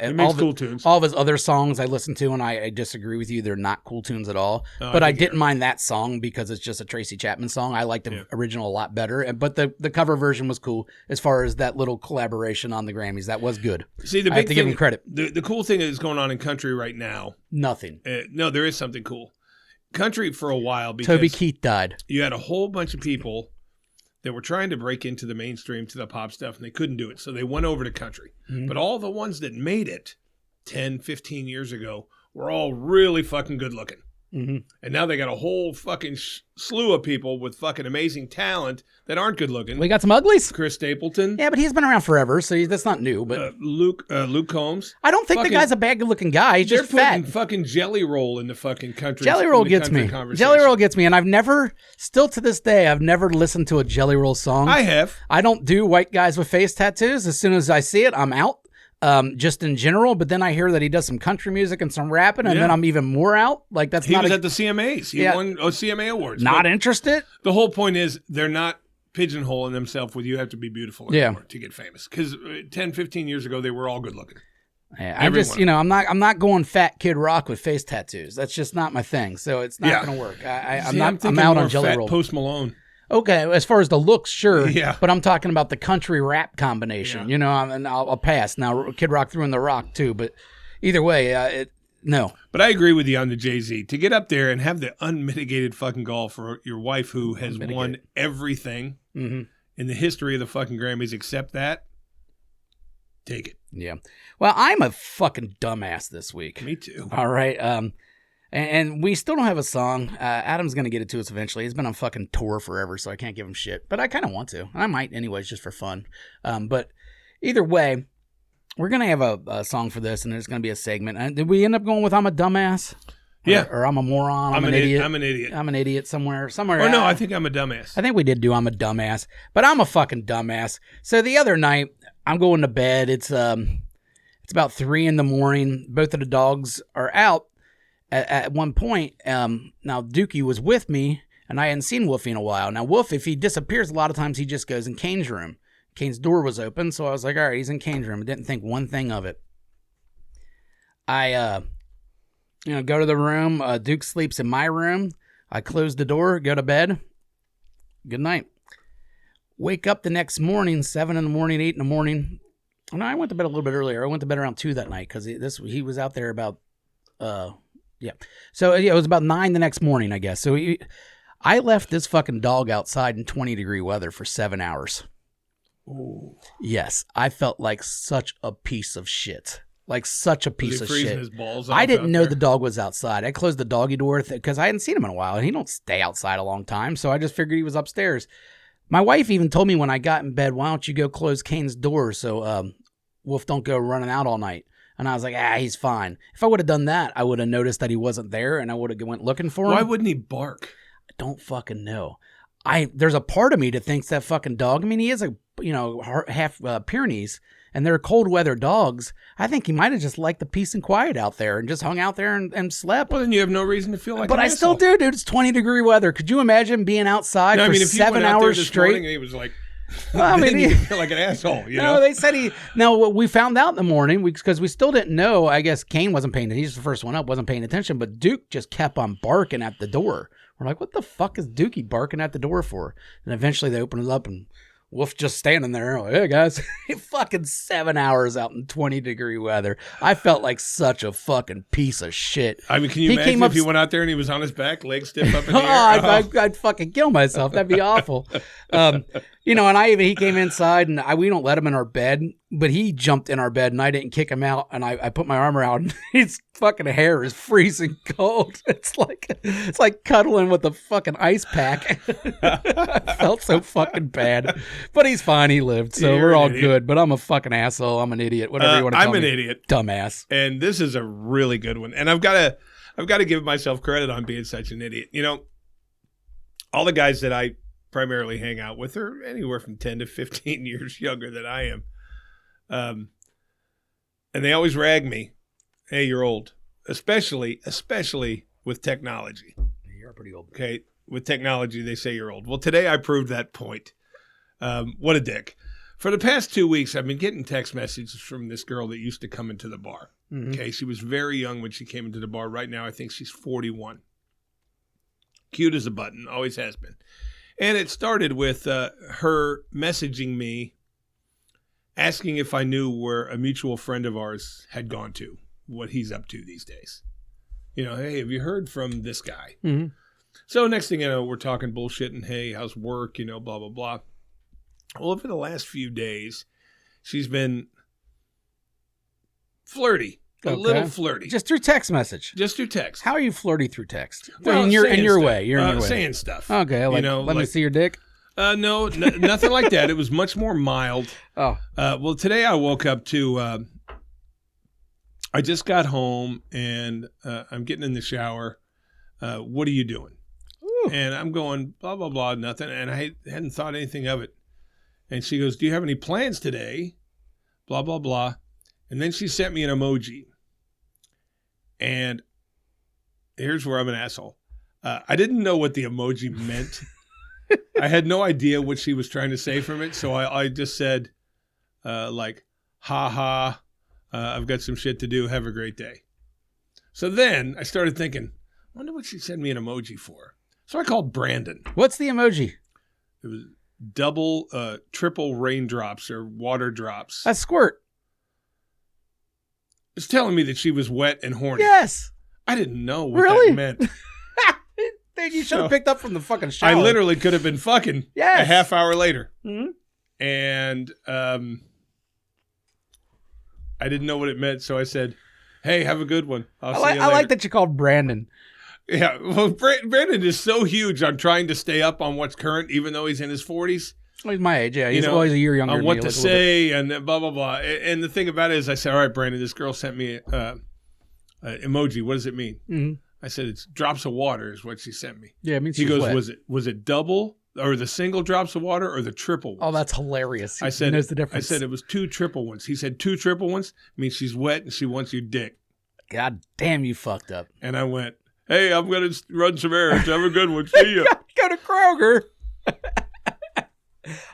He makes cool tunes.
All of his other songs I listen to, and I disagree with you. They're not cool tunes at all.
Oh,
but
I
I
think
didn't mind that song because it's just a Tracy Chapman song. I liked the
Yeah.
original a lot better. But the cover version was cool as far as that little collaboration on the Grammys. That was good.
See, the
I have
big
to give
thing,
him credit.
The cool thing that is going on in country right now.
Nothing.
No, there is something cool. Country for a while because
Toby Keith died.
you had a whole bunch of people that were trying to break into the mainstream to the pop stuff and they couldn't do it. So they went over to country.
Mhm.
But all the ones that made it 10, 15 years ago were all really fucking good looking.
Mm-hmm.
And now they got a whole fucking slew of people with fucking amazing talent that aren't good looking.
We got some uglies.
Chris Stapleton,
Yeah, but he's been around forever, so that's not new. But
Luke Combs.
I don't think
fucking-
the guy's a bad looking guy. He's
They're
just fat.
putting fucking Jelly Roll in the fucking country.
Jelly
in
Roll
the
gets
country
me.
conversation.
Jelly Roll gets me, and I've never, still to this day, I've never listened to a Jelly Roll song.
I have.
I don't do white guys with face tattoos. As soon as I see it, I'm out. Just in general, but then I hear that he does some country music and some rapping, and
Yeah.
then I'm even more out. Like that's
He
not
was
a,
at the CMAs. He
Yeah.
won CMA awards.
not
But
interested.
the whole point is they're not pigeonholing themselves with you have to be beautiful
Yeah.
anymore to get famous. Because 10, 15 years ago, they were all good looking.
Yeah, I just,
Everyone.
I'm not going fat kid rock with face tattoos. That's just not my thing. So it's not
Yeah.
going to work. I'm
See,
not. I'm
thinking
out
more
on Jelly
fat
Roll.
Post Malone.
Okay, as far as the looks, sure.
Yeah.
But I'm talking about the country rap combination.
Yeah.
You know, and I'll pass. Now, Kid Rock threw in the rock too, but either way, no.
But I agree with you on the Jay-Z. To get up there and have the unmitigated fucking gall for your wife who has won everything
Mm-hmm.
in the history of the fucking Grammys except that, take it.
Yeah. Well, I'm a fucking dumbass this week.
Me too.
All right. And we still don't have a song. Adam's going to get it to us eventually. He's been on fucking tour forever, so I can't give him shit. But I kind of want to. I might anyways, just for fun. But either way, we're going to have a song for this, and there's going to be a segment. Did we end up going with I'm a dumbass?
Yeah.
Or I'm a moron. I'm an idiot.
I'm an idiot.
I'm an idiot somewhere.
Or no, I think I'm a dumbass.
I think we did do I'm a dumbass. But I'm a fucking dumbass. So the other night, I'm going to bed. It's about 3 a.m. Both of the dogs are out. At one point, now Dookie was with me, and I hadn't seen Wolfie in a while. Now, Wolf, if he disappears, a lot of times he just goes in Kane's room. Kane's door was open, so I was like, all right, he's in Kane's room. I didn't think one thing of it. I, go to the room. Duke sleeps in my room. I close the door, go to bed. Good night. Wake up the next morning, 7 in the morning, 8 in the morning. No, I went to bed a little bit earlier. I went to bed around 2 that night because he was out there about... Yeah. So, it was about 9 the next morning, I guess. So, I left this fucking dog outside in 20-degree weather for 7 hours.
Ooh.
Yes, I felt like such a piece of shit. Like such a piece of
freezing
shit.
his balls
I
off
didn't
out
know
there?
the dog was outside. I closed the doggy door because I hadn't seen him in a while, and he don't stay outside a long time, so I just figured he was upstairs. My wife even told me when I got in bed, why don't you go close Kane's door so Wolf don't go running out all night? And I was like, he's fine. If I would have done that, I would have noticed that he wasn't there, and I would have went looking for him.
Why wouldn't he bark?
I don't fucking know. There's a part of me that thinks that fucking dog, I mean, he is half Pyrenees, and they're cold weather dogs. I think he might have just liked the peace and quiet out there and just hung out there and slept.
Well, then you have no reason to feel like
But
an
I still
asshole.
do, dude. It's 20-degree weather. Could you imagine being outside
No, I
for
mean, if you
7
went out there
hours
this
straight?
morning and he was like,
Well, I mean,
then you feel like an asshole, you know?
No, they said No, we found out in the morning because we still didn't know. I guess Kane wasn't paying attention. He's the first one up, wasn't paying attention. But Duke just kept on barking at the door. We're like, what the fuck is Dookie barking at the door for? And eventually they opened it up and Wolf just standing there. Like, hey, guys. Fucking 7 hours out in 20-degree weather. I felt like such a fucking piece of shit.
I mean, can you imagine if he went out there and he was on his back, legs stiff up in the air?
I'd fucking kill myself. That'd be awful. And he came inside and we don't let him in our bed, but he jumped in our bed and I didn't kick him out. And I put my arm around and his fucking hair is freezing cold. It's like cuddling with a fucking ice pack. I felt so fucking bad, but he's fine. He lived. So
You're
we're all
an idiot.
good, but I'm a fucking asshole. I'm an idiot. Whatever you want to call me.
I'm an idiot.
Dumbass.
And this is a really good one. And I've got to give myself credit on being such an idiot. You know, all the guys that I primarily hang out with are anywhere from 10 to 15 years younger than I am. And they always rag me, hey, you're old, especially with technology.
You're pretty old.
Okay, with technology, they say you're old. Well, today I proved that point. What a dick. For the past 2 weeks, I've been getting text messages from this girl that used to come into the bar.
Mm-hmm.
Okay, she was very young when she came into the bar. Right now, I think she's 41. Cute as a button, always has been. And it started with her messaging me, asking if I knew where a mutual friend of ours had gone to, what he's up to these days. You know, hey, have you heard from this guy?
Mm-hmm.
So next thing you know, we're talking bullshit and, hey, how's work? You know, blah, blah, blah. Well, over the last few days, she's been flirty, a little flirty.
Just through text message.
Just through text.
How are you flirty through text?
Well,
in your
saying
way. You're in your way.
Saying stuff.
Okay, like, let me see your dick.
No, nothing like that. It was much more mild.
Oh.
Well, today I woke up to, I just got home and I'm getting in the shower. What are you doing?
Ooh.
And I'm going, blah, blah, blah, nothing. And I hadn't thought anything of it. And she goes, do you have any plans today? Blah, blah, blah. And then she sent me an emoji. And here's where I'm an asshole. I didn't know what the emoji meant. I had no idea what she was trying to say from it. So I just said, like, ha ha, I've got some shit to do. Have a great day. So then I started thinking, I wonder what she sent me an emoji for. So I called Brandon.
What's the emoji?
It was triple raindrops or water drops.
A squirt.
It's telling me that she was wet and horny.
Yes.
I didn't know what
Really?
that meant.
Dude, you should have picked up from the fucking shower.
I literally could have been fucking
Yes.
a half hour later.
Mm-hmm.
And I didn't know what it meant, so I said, hey, have a good one. I'll see you later.
I like that you called Brandon.
Yeah, well, Brandon is so huge on trying to stay up on what's current, even though he's in his 40s.
Well, he's my age, yeah. He's always a year younger
on
than me.
what to say and blah, blah, blah. And the thing about it is I said, all right, Brandon, this girl sent me an emoji. What does it mean?
Mm-hmm.
I said, it's drops of water is what she sent me.
Yeah, it means
he
she's
goes,
wet.
was it double or the single drops of water or the triple ones?
Oh, that's hilarious.
I said,
he knows the difference.
I said it was 2 triple ones. He said 2 triple ones means she's wet and she wants your dick.
God damn, you fucked up.
And I went, hey, I'm going to run some errands. Have a good one. See ya.
Go to Kroger.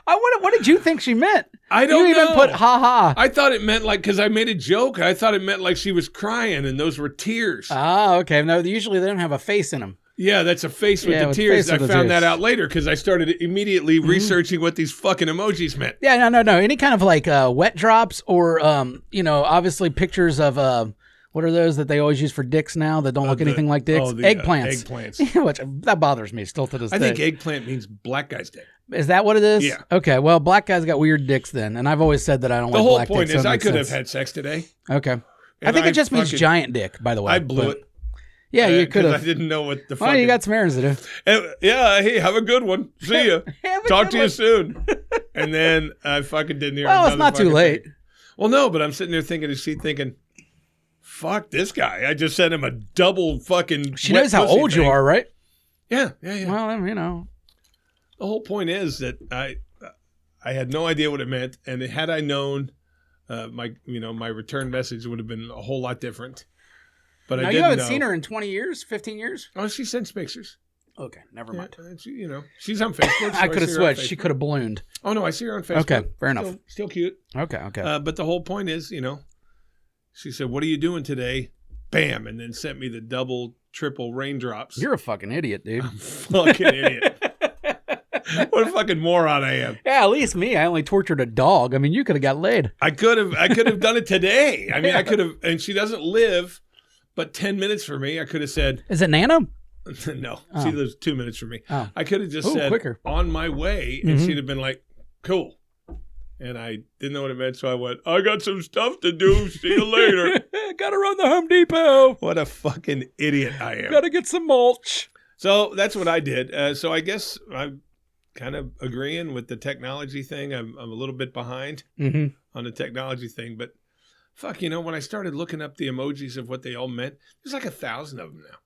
What did you think she meant?
I don't know.
You even put ha-ha.
I thought it meant like, because I made a joke, I thought it meant like she was crying and those were tears.
Ah, okay. No, usually they don't have a face in them.
Yeah, that's a face with the tears. I found that out later because I started immediately researching what these fucking emojis meant.
Yeah, no. Any kind of like wet drops or, obviously pictures of, what are those that they always use for dicks now that don't look anything like dicks? Eggplants.
Eggplants.
Which, that bothers me still to this day.
I think eggplant means black guy's dick.
Is that what it is?
Yeah.
Okay. Well, black guys got weird dicks then, and I've always said that I don't
The
like
whole
black
point
dicks.
is
so it
I
makes
could have
sense.
had sex today.
Okay. I
And
think it just means
fucking-
giant dick, by the way.
I blew
but-
it.
Yeah, you could
'cause I
have.
didn't know what the fuck.
Well, you got some errands to do.
Yeah, hey, have a good one. See ya.
Have a
Talk
good
to you
one.
soon. And then I fucking didn't hear.
Well, it's
another
not too
fucking
late.
thing. Well, no, but I'm sitting there thinking, fuck this guy. I just sent him a double fucking.
She
wet
knows how
pussy
old you
thing.
are, right?
Yeah.
Well, you know.
The whole point is that I had no idea what it meant, and had I known, my return message would have been a whole lot different. But
Now,
I
you
didn't
haven't
know.
seen her in 20 years, 15 years?
Oh, she sends pictures.
Okay, never mind.
Yeah, she's on Facebook. So
I could have
see her on
switched. She
Facebook.
could have ballooned.
Oh no, I see her on Facebook.
Okay, fair enough.
Still cute.
Okay.
But the whole point is, she said, "What are you doing today?" Bam, and then sent me the double, triple raindrops.
You're a fucking idiot, dude.
fucking idiot. What a fucking moron I am.
Yeah, at least me. I only tortured a dog. I mean, you could have got laid.
I could have done it today. I mean, I could have, and she doesn't live but 10 minutes from me. I could have said,
Is it Nana?
no,
Oh.
she lives 2 minutes from me.
Oh.
I could have just
Ooh,
said,
quicker.
on my way, and
Mhm.
she'd have been like, cool. And I didn't know what it meant, so I went, I got some stuff to do. See you later.
Gotta run the Home Depot.
What a fucking idiot I am.
Gotta get some mulch.
So that's what I did. So I guess I'm kind of agreeing with the technology thing. I'm a little bit behind
Mm-hmm.
on the technology thing, but fuck, when I started looking up the emojis of what they all meant, there's like 1,000 of them now.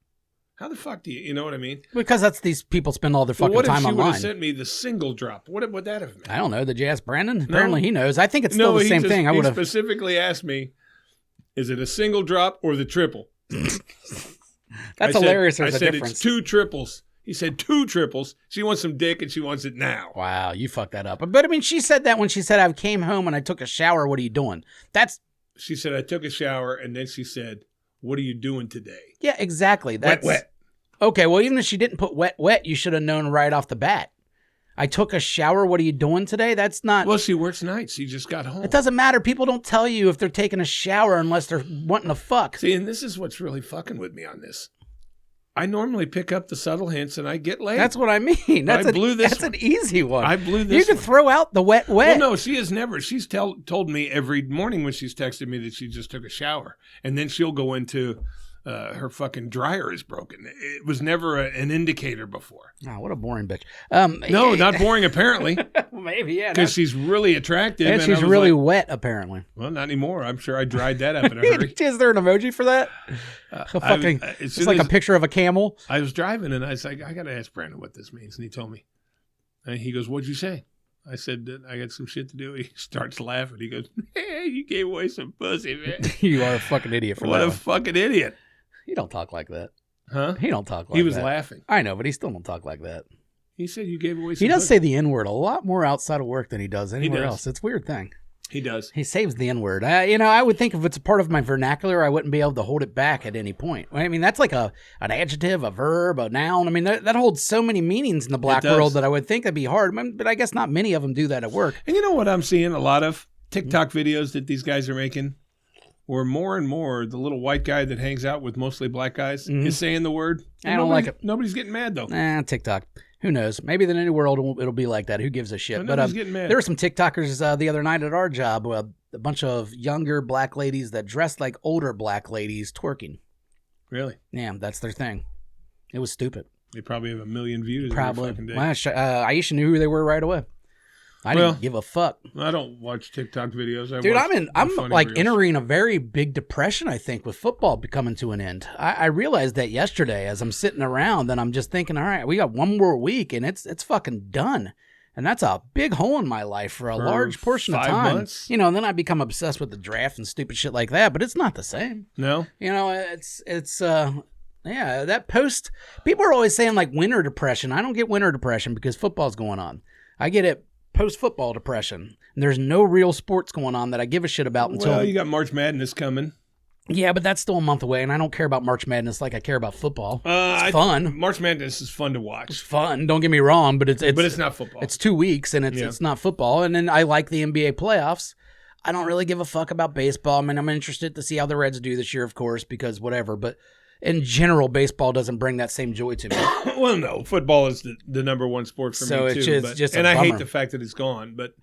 How the fuck do you know what I mean?
Because that's these people spend all their
Well,
fucking
what if
time
she would
online.
have sent me the single drop? What would that have meant?
I don't know. Did you ask Brandon? Apparently he knows. I think it's still
No,
the
he
same
just-
thing. I
he
would have.
specifically asked me, is it a single drop or the triple?
That's
I said-
hilarious.
I
There's a
said
difference.
it's 2 triples. He said 2 triples. She wants some dick and she wants it now.
Wow, you fucked that up. But I mean, she said that when she said, I came home and I took a shower. What are you doing? That's,
She said, I took a shower, and then she said, what are you doing today?
yeah, exactly. That's
Wet.
Okay, well, even if she didn't put wet, you should have known right off the bat. I took a shower. What are you doing today? That's not.
Well, she works nights. She just got home.
It doesn't matter. People don't tell you if they're taking a shower unless they're wanting to fuck.
See, and this is what's really fucking with me on this. I normally pick up the subtle hints, and I get laid.
That's what I mean. That's
this
an easy one.
I blew
You
this
can
one.
throw out the wet.
Well, no, she has never. She's told me every morning when she's texted me that she just took a shower, and then she'll go into her fucking dryer is broken. It was never an indicator before.
Oh, what a boring bitch.
No, not boring apparently,
Maybe, yeah.
because she's really attractive.
And
I
she's
was
really
like,
wet, apparently.
well, not anymore. I'm sure I dried that up in a hurry.
Is there an emoji for that? It's like a picture of a camel.
I was driving, and I was like, I got to ask Brandon what this means. And he told me. And he goes, what'd you say? I said, I got some shit to do. He starts laughing. He goes, hey, you gave away some pussy, man.
You are a fucking idiot for
What
that
a
one.
fucking idiot.
He don't talk like that.
Huh?
He don't talk like that.
He was laughing.
I know, but he still don't talk like that.
He said you gave away some
He does
pussy.
say the N-word a lot more outside of work than he does anywhere
does.
else. It's a weird thing.
He does.
He saves the N-word. I would think if it's a part of my vernacular, I wouldn't be able to hold it back at any point. I mean, that's like an adjective, a verb, a noun. I mean, that holds so many meanings in the black
does.
world that I would think it'd be hard. But I guess not many of them do that at work.
And you know what I'm seeing a lot of? TikTok videos that these guys are making, where more and more the little white guy that hangs out with mostly black guys is saying the word.
I don't like it.
Nobody's getting mad though.
TikTok. Who knows? Maybe the new world it'll be like that. Who gives a shit?
But
But
nobody's getting mad.
there were some TikTokers the other night at our job. A bunch of younger black ladies that dressed like older black ladies twerking.
Really?
Yeah, that's their thing. It was stupid.
They probably have 1 million views.
Probably.
Every fucking day.
Well, Aisha knew who they were right away. I didn't give a fuck.
I don't watch TikTok videos.
Dude,
watch
I'm
the funny
like
reels.
entering a very big depression, I think, with football coming to an end. I realized that yesterday as I'm sitting around and I'm just thinking, all right, we got one more week and it's fucking done. And that's a big hole in my life for a large portion of
5
time.
months?
And then I become obsessed with the draft and stupid shit like that, but it's not the same.
No?
Yeah, that post, people are always saying like winter depression. I don't get winter depression because football's going on. I get it post-football depression. And there's no real sports going on that I give a shit about until...
Well, you got March Madness coming.
Yeah, but that's still a month away, and I don't care about March Madness like I care about football. It's fun.
March Madness is fun to
It's
watch.
fun. Don't get me wrong, but
It's not football.
It's 2 weeks, and it's not football. And then I like the NBA playoffs. I don't really give a fuck about baseball. I mean, I'm interested to see how the Reds do this year, of course, because whatever. But in general, baseball doesn't bring that same joy to me.
Well, no, football is the number one sport for
So
me
it's
too.
just a
and I hate
bummer.
the fact that it's gone. But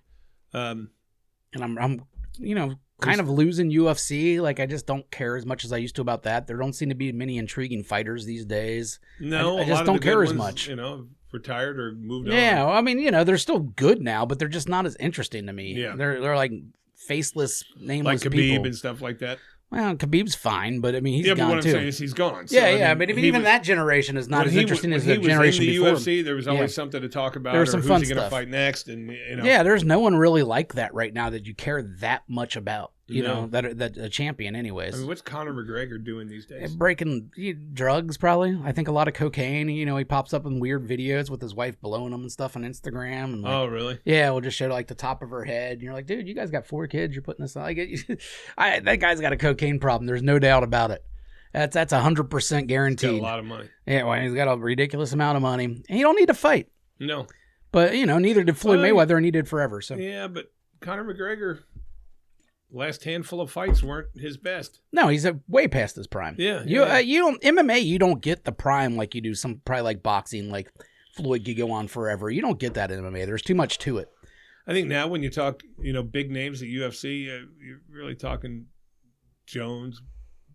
And I'm kind of losing UFC. Like, I just don't care as much as I used to about that. There don't seem to be many intriguing fighters these days.
no,
I
a
just
lot of
don't
the good
care as
ones,
much.
Retired or moved on.
Yeah, well, I mean, they're still good now, but they're just not as interesting to me.
Yeah.
They're like faceless,
like
nameless
Khabib
people.
and stuff like that.
Well, Khabib's fine, but I mean, he's
But
gone
what I'm
too.
saying is he's gone. So,
Yeah, but
he
even
was-
that generation is not
when
as
he
interesting
was-
as
when
the
he was
generation
in the
before.
UFC, there was always
Yeah.
something to talk about.
There was
or
some
who's
fun
he going to
stuff.
fight next? And
Yeah, there's no one really like that right now that you care that much about.
No.
That a champion, anyways.
I mean, what's Conor McGregor doing these days?
Breaking drugs, probably. I think a lot of cocaine. He pops up in weird videos with his wife blowing him and stuff on Instagram. And
Oh, really?
yeah, we'll just show like the top of her head. And you're like, dude, you guys got 4 kids. You're putting this on. That guy's got a cocaine problem. There's no doubt about it. That's 100%
He's got
guaranteed.
a lot of money.
Yeah, well, he's got a ridiculous amount of money. And he don't need to fight.
No.
But, neither did Floyd
Well,
Mayweather, and he did forever. So
Yeah, but Conor McGregor, last handful of fights weren't his best.
no, he's way past his prime.
Yeah,
You
yeah.
you don't MMA. You don't get the prime like you do some probably like boxing. Like Floyd could go on forever. You don't get that in MMA. There's too much to it.
I think now when you talk, big names at UFC, you're really talking Jones,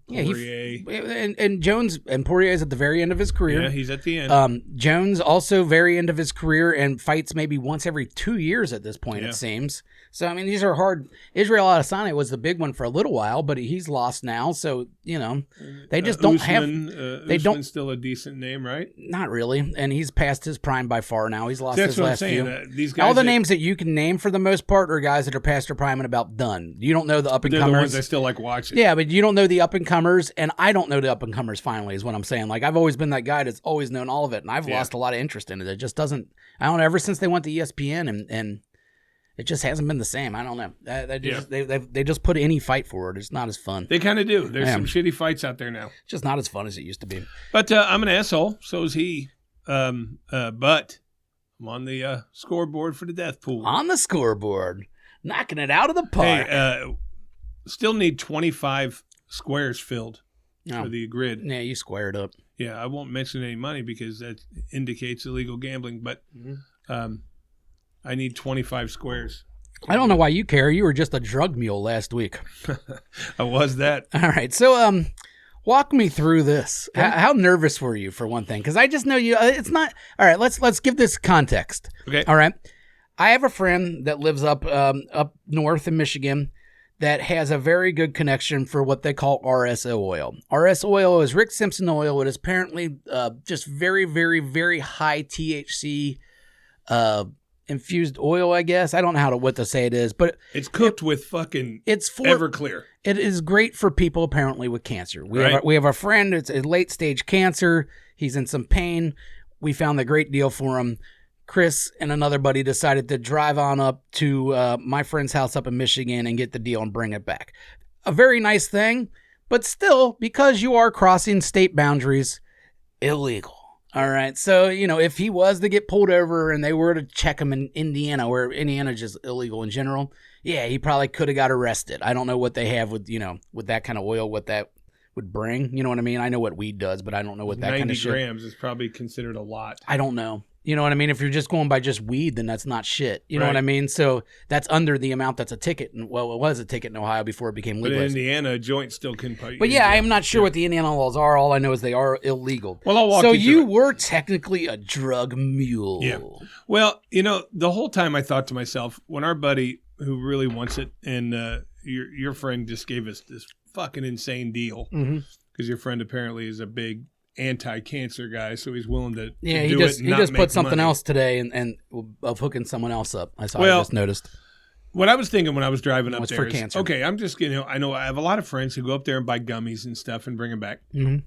Yeah,
Poirier.
and Jones and Poirier is at the very end of his career.
Yeah, he's at the end.
Jones also very end of his career and fights maybe once every 2 years at this point.
Yeah.
It seems. So I mean, these are hard. Israel Adesanya was the big one for a little while, but he's lost now. So they just don't have. They
Usman's
don't.
still a decent name, right?
Not really, and he's past his prime by far now. He's lost
That's
his
what I'm
last
saying.
few.
These guys,
All the names that you can name for the most part are guys that are past their prime and about done. You don't know the up and
they're the ones
comers.
I still like watching.
Yeah, but you don't know the up and comers, and I don't know the up and comers. Finally, is what I'm saying. Like I've always been that guy that's always known all of it, and I've lost a lot of interest in it. It just doesn't. I don't know. Ever since they went to ESPN, and it just hasn't been the same. I don't know. They just put any fight forward. It's not as fun.
They kind of do. There's
Yeah.
some shitty fights out there now.
It's just not as fun as it used to be.
But I'm an asshole. So is he. But I'm on the scoreboard for the death pool.
On the scoreboard, knocking it out of the park.
Hey, still need 25 squares filled
Oh.
for the grid.
Yeah, you squared up.
Yeah, I won't mention any money because that indicates illegal gambling. But I need 25 squares.
I don't know why you care. You were just a drug mule last week.
I was that.
All right, so walk me through this. How nervous were you for one thing? Because I just know you. It's not all right. Let's give this context.
Okay.
All right. I have a friend that lives up north in Michigan that has a very good connection for what they call RSO oil. RS oil is Rick Simpson oil. It is apparently just very, very, very high THC infused oil, I guess. I don't know what to say it is, but
It's cooked with fucking
it's for
Everclear.
it is great for people apparently with cancer.
Right.
We have a friend. It's a late stage cancer. He's in some pain. We found a great deal for him. Chris and another buddy decided to drive on up to my friend's house up in Michigan and get the deal and bring it back. A very nice thing, but still, because you are crossing state boundaries, illegal. All right. So, if he was to get pulled over and they were to check him in Indiana, where Indiana is just illegal in general, yeah, he probably could have got arrested. I don't know what they have with, with that kind of oil, what that would bring. You know what I mean? I know what weed does, but I don't know what that
90
kind of shit.
grams is probably considered a lot.
I don't know. You know what I mean? If you're just going by just weed, then that's not shit. You know what
Right.
I mean? So that's under the amount that's a ticket. Well, it was a ticket in Ohio before it became
But in
legalized.
Indiana, a joint still can put you
But
in
yeah,
jail.
I'm not sure what the Indiana laws are. All I know is they are illegal.
Well, I'll walk
so
you through
you
it.
were technically a drug mule.
Yeah. Well, the whole time I thought to myself, when our buddy who really wants it, and your friend just gave us this fucking insane deal, because your friend apparently is a big anti-cancer guy, so he's willing to
Yeah,
do
he
it
just
and
he
not
just
make
put something
money.
else today and of hooking someone else up. I
Well,
just noticed.
What I was thinking when I was driving up
it's
there
for
is,
cancer.
okay, I'm just, I know I have a lot of friends who go up there and buy gummies and stuff and bring them back.
Mhm.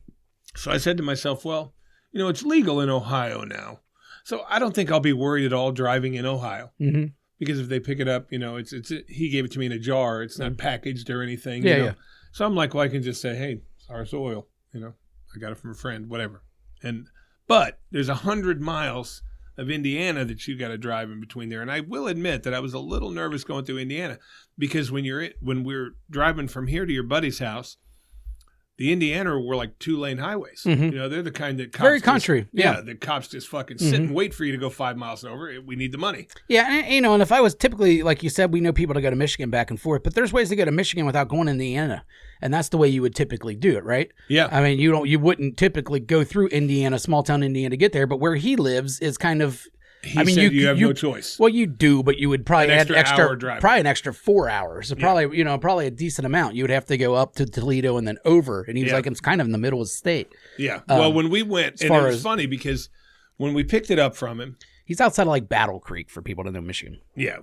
So I said to myself, well, it's legal in Ohio now. So I don't think I'll be worried at all driving in Ohio.
Mhm.
Because if they pick it up, it's he gave it to me in a jar. It's not packaged or anything.
Yeah,
you know?
yeah.
So I'm like, well, I can just say, hey, it's RS oil. I got it from a friend, whatever. But there's 100 miles of Indiana that you got to drive in between there. And I will admit that I was a little nervous going through Indiana because when we're driving from here to your buddy's house, The Indiana were like 2-lane highways.
Mhm.
You know, they're the kind that cops
Very country.
Yeah, the cops just fucking sit and wait for you to go 5 miles over. We need the money.
Yeah, and, you know, and if I was typically, like you said, we know people to go to Michigan back and forth, but there's ways to go to Michigan without going to Indiana, and that's the way you would typically do it, right?
Yeah.
I mean, you wouldn't typically go through Indiana, small town Indiana, to get there, but where he lives is kind of.
He said you have no choice.
Well, you do, but you would probably add
hour driving.
probably an extra 4 hours. So probably a decent amount. You would have to go up to Toledo and then over. And he was like, it's kind of in the middle of the state.
Yeah. Well, when we went, and it was funny because when we picked it up from him,
he's outside of like Battle Creek for people to know Michigan.
Yeah,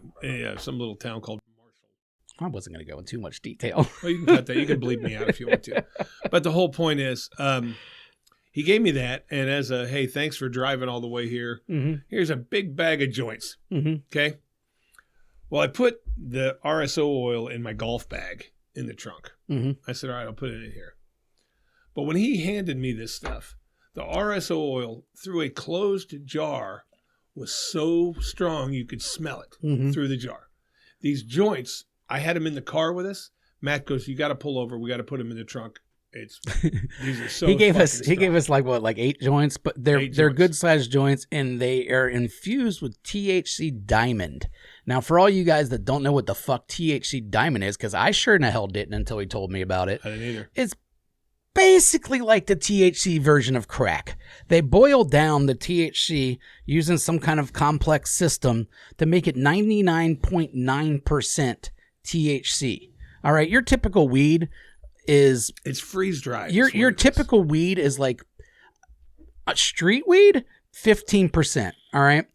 some little town called Marshall.
I wasn't going to go into too much detail.
Well, you can cut that. You can bleep me out if you want to. But the whole point is, he gave me that, and as a, hey, thanks for driving all the way here. Here's a big bag of joints. Okay? Well, I put the RSO oil in my golf bag in the trunk. I said, all right, I'll put it in here. But when he handed me this stuff, the RSO oil through a closed jar was so strong you could smell it through the jar. These joints, I had them in the car with us. Matt goes, you got to pull over. We got to put them in the trunk. These are so
he gave us
strong.
like 8 joints, but they're good sized joints, and they are infused with THC diamond. Now, for all you guys that don't know what the fuck THC diamond is, because I sure in the hell didn't until he told me about it.
I didn't either.
It's basically like the THC version of crack. They boil down the THC using some kind of complex system to make it 99.9% THC. All right, your typical weed is
it's freeze dried.
Your typical weed is like a street weed, 15%. All right,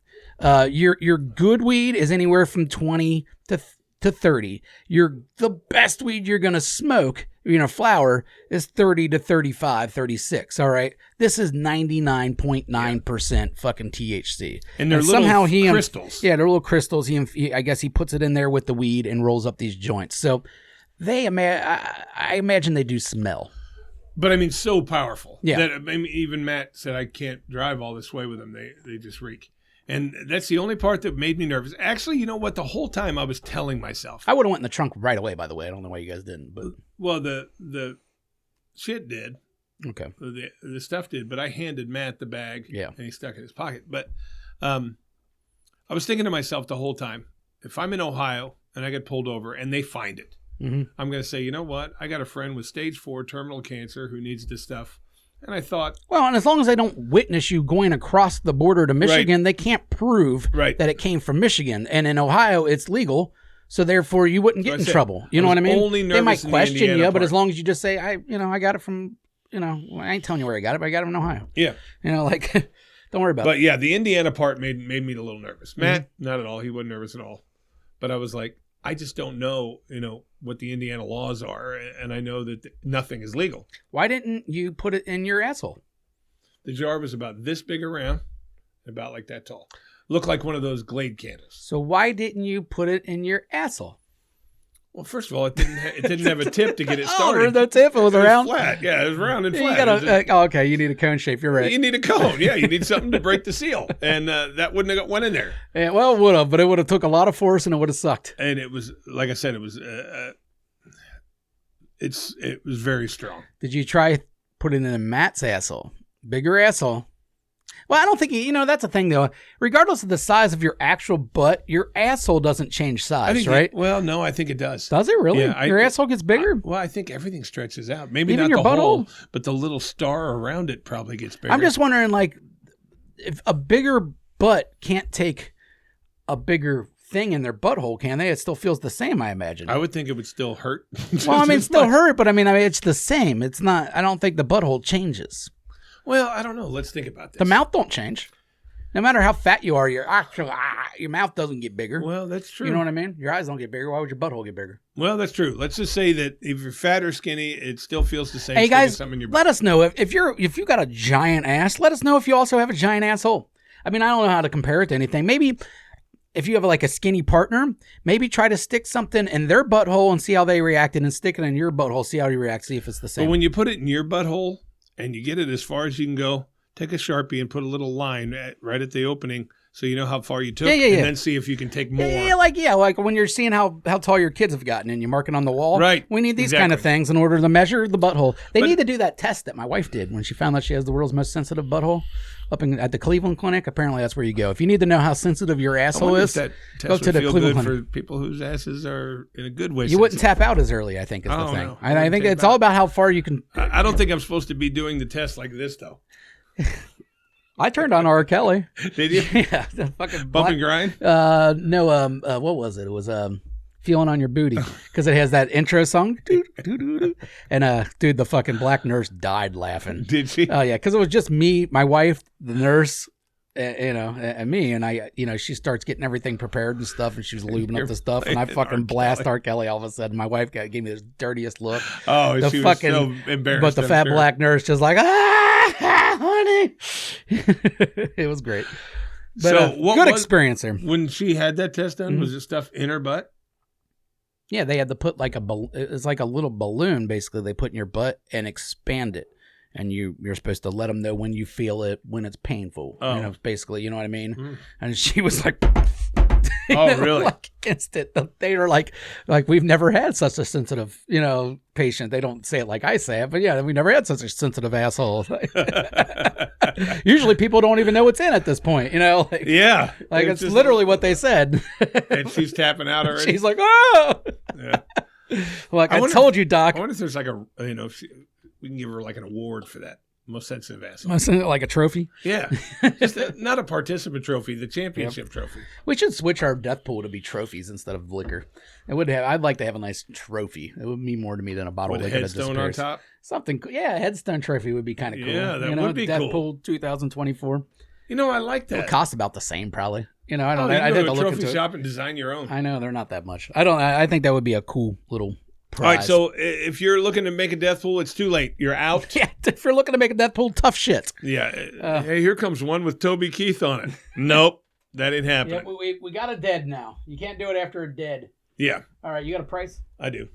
your good weed is anywhere from 20 to 30. The best weed you're gonna smoke, flower, is 30 to 35, 36. All right, this is 99.9% fucking THC,
and they're little crystals.
Yeah, they're little crystals. I guess he puts it in there with the weed and rolls up these joints. So. I imagine they do smell.
But I mean, so powerful.
Yeah.
That, I mean, even Matt said, I can't drive all this way with them. They just reek. And that's the only part that made me nervous. Actually, you know what? The whole time I was telling myself.
I would have went in the trunk right away, by the way. I don't know why you guys didn't. But
well, the shit did.
Okay.
The stuff did. But I handed Matt the bag.
Yeah.
And he stuck it in his pocket. But I was thinking to myself the whole time, if I'm in Ohio and I get pulled over and they find it, I'm going to say, you know what? I got a friend with stage 4 terminal cancer who needs this stuff. And I thought...
Well, and as long as they don't witness you going across the border to Michigan, they can't prove that it came from Michigan. And in Ohio, it's legal. So therefore, you wouldn't get in trouble. You know what I mean? They might question you, but as long as you just say, I got it from, I ain't telling you where I got it, but I got it in Ohio.
Yeah.
Don't worry about it.
But yeah, the Indiana part made me a little nervous. Matt, not at all. He wasn't nervous at all. But I was like, I just don't know, what the Indiana laws are, and I know that nothing is legal.
Why didn't you put it in your asshole?
The jar was about this big around, about like that tall. Looked like one of those Glade candles.
So why didn't you put it in your asshole?
Well, first of all, it didn't have a tip to get it started.
Oh, there was no tip. It was around.
Flat, yeah, it was round and flat.
Okay, you need a cone shape. You're right.
You need a cone, yeah. You need something to break the seal, and that wouldn't have went in there.
Yeah, well, it would have, but it would have took a lot of force, and it would have sucked.
And it was, like I said, it was very strong.
Did you try putting it in Matt's asshole? Bigger asshole. Well, I don't think, that's the thing, though. Regardless of the size of your actual butt, your asshole doesn't change size, right?
No, I think it does.
Does it really?
Yeah,
your asshole gets bigger?
I think everything stretches out. Maybe
even
not
your
the
butthole?
hole, but the little star around it probably gets bigger.
I'm just wondering, if a bigger butt can't take a bigger thing in their butthole, can they? It still feels the same, I imagine.
I would think it would still hurt.
Well, still hurt, but it's the same. It's not, I don't think the butthole changes.
Well, I don't know. Let's think about this.
The mouth don't change. No matter how fat you are, your mouth doesn't get bigger.
Well, that's true.
You know what I mean? Your eyes don't get bigger. Why would your butthole get bigger?
Well, that's true. Let's just say that if you're fat or skinny, it still feels the same.
Hey guys,
in your
let us know if you got a giant ass. Let us know if you also have a giant asshole. I don't know how to compare it to anything. Maybe if you have a skinny partner, maybe try to stick something in their butthole and see how they reacted, and stick it in your butthole, see how you react, see if it's the same.
But when you put it in your butthole and you get it as far as you can go, take a Sharpie and put a little line right at the opening So you know how far you took,
Yeah.
and then see if you can take more.
Like when you're seeing how tall your kids have gotten and you're marking on the wall.
Right.
We need these kind of things in order to measure the butthole. They need to do that test that my wife did when she found out she has the world's most sensitive butthole at the Cleveland Clinic. Apparently that's where you go. If you need to know how sensitive your asshole is,
that test
go to the
feel
Cleveland
good
Clinic.
for people whose asses are in a good way.
You wouldn't tap out as early, I think, is the thing.
No.
I think it's all about how far you can.
I don't think I'm supposed to be doing the test like this, though.
I turned on R. Kelly.
Did you?
Yeah, the fucking
Bump and grind?
No, what was it? It was Feeling on Your Booty, because it has that intro song. And dude, the fucking black nurse died laughing.
Did she?
Oh yeah, because it was just me, my wife, the nurse, and me, and I, she starts getting everything prepared and stuff, and she was lubing up the stuff, and I fucking blast R. Kelly all of a sudden. My wife gave me this dirtiest look.
Oh,
the
she
fucking,
was so embarrassed.
But the
I'm
fat
sure.
black nurse just like, honey. It was great. But,
So what
good
was-
experience there.
When she had that test done,
Mm-hmm.
was it stuff in her butt?
Yeah, they had to put like it's like a little balloon basically they put in your butt and expand it. And you're supposed to let them know when you feel it, when it's painful.
Oh.
Basically, you know what I mean?
Mm.
And she was like,
Oh, really?
like against it. They were like we've never had such a sensitive, patient. They don't say it like I say it, but yeah, we never had such a sensitive asshole. Usually people don't even know what's in at this point,
Yeah.
Like it's
just-
literally what they said.
And she's tapping out already.
She's like, oh.
Yeah.
Like I
wonder
told you, Doc.
I wonder if there's like we can give her like an award for that. Most sensitive asshole.
Wasn't it like a trophy?
Yeah. Just not a participant trophy, the championship trophy.
We should switch our death pool to be trophies instead of liquor. I'd like to have a nice trophy. It would mean more to me than a bottle
With
of
a
liquor that
headstone on
disappears.
top.
Something, a headstone trophy would be kind of cool.
Yeah, that would be
death
cool.
pool 2024.
I like
It
that.
would cost about the same, probably. I don't
Oh,
know.
you
I
can
did
go
the
to a
look
trophy
into
shop and design your own.
it. I know they're not that much. I think that would be a cool little prize.
All right, so if you're looking to make a death pool, it's too late. You're out.
yeah, if you're looking to make a death pool, tough shit.
Yeah. Hey, here comes one with Toby Keith on it. Nope, that ain't happening.
Yeah, we got a dead now. You can't do it after a dead.
Yeah,
All right, you got a price?
I do.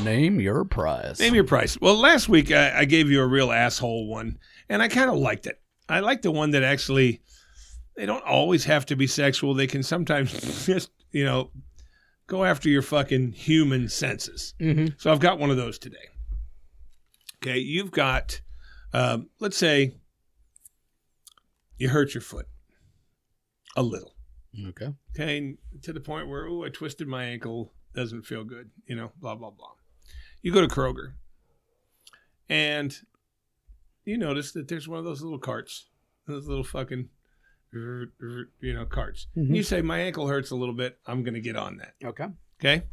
Name your price.
Name your price. Well, last week I gave you a real asshole one, and I kind of liked it. I like the one that actually, they don't always have to be sexual. They can sometimes just, go after your fucking human senses.
Mm-hmm.
So I've got one of those today. Okay, you've got, let's say, you hurt your foot a little.
Okay.
Okay, to the point where, I twisted my ankle, doesn't feel good, blah, blah, blah. You go to Kroger, and you notice that there's one of those little carts, those little fucking, carts.
Mhm.
And you say, my ankle hurts a little bit, I'm going to get on that.
Okay.
Okay?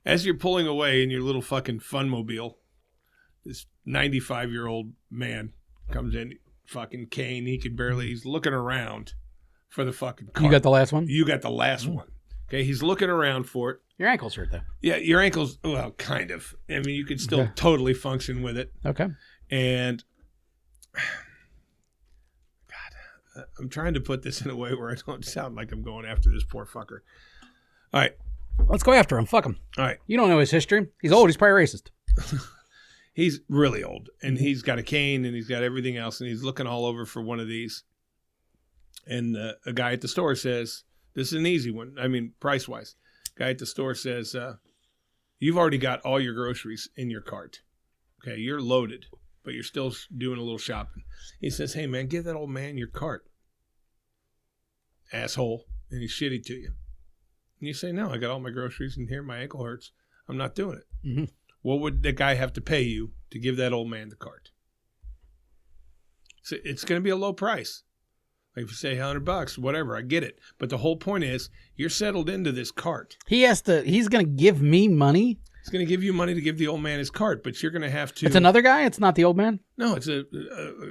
As you're pulling away in your little fucking funmobile, this 95-year-old man comes in, fucking cane, he's looking around for the fucking cart.
You got the last one?
You got the last one. Okay, he's looking around for it.
Your ankle's hurt, though.
Yeah, your ankle's, well, kind of. I mean, you can still
Okay.
totally function with it.
Okay.
And, God, I'm trying to put this in a way where I don't sound like I'm going after this poor fucker. All right,
Let's go after him. Fuck him.
all right.
You don't know his history. He's old. He's probably racist.
He's really old, and he's got a cane, and he's got everything else, and he's looking all over for one of these. And a guy at the store says, this is an easy one. I mean, price-wise. Guy at the store says, you've already got all your groceries in your cart. Okay, you're loaded, but you're still doing a little shopping. He says, hey, man, give that old man your cart. Asshole. And he's shitty to you. And you say, no, I got all my groceries in here. My ankle hurts. I'm not doing it.
Mm-hmm.
What would the guy have to pay you to give that old man the cart? So it's going to be a low price. Like if you say $100, whatever, I get it. But the whole point is you're settled into this cart.
He's going to give me money.
It's going to give you money to give the old man his cart, but you're going to have to.
It's another guy? It's not the old man?
No, it's a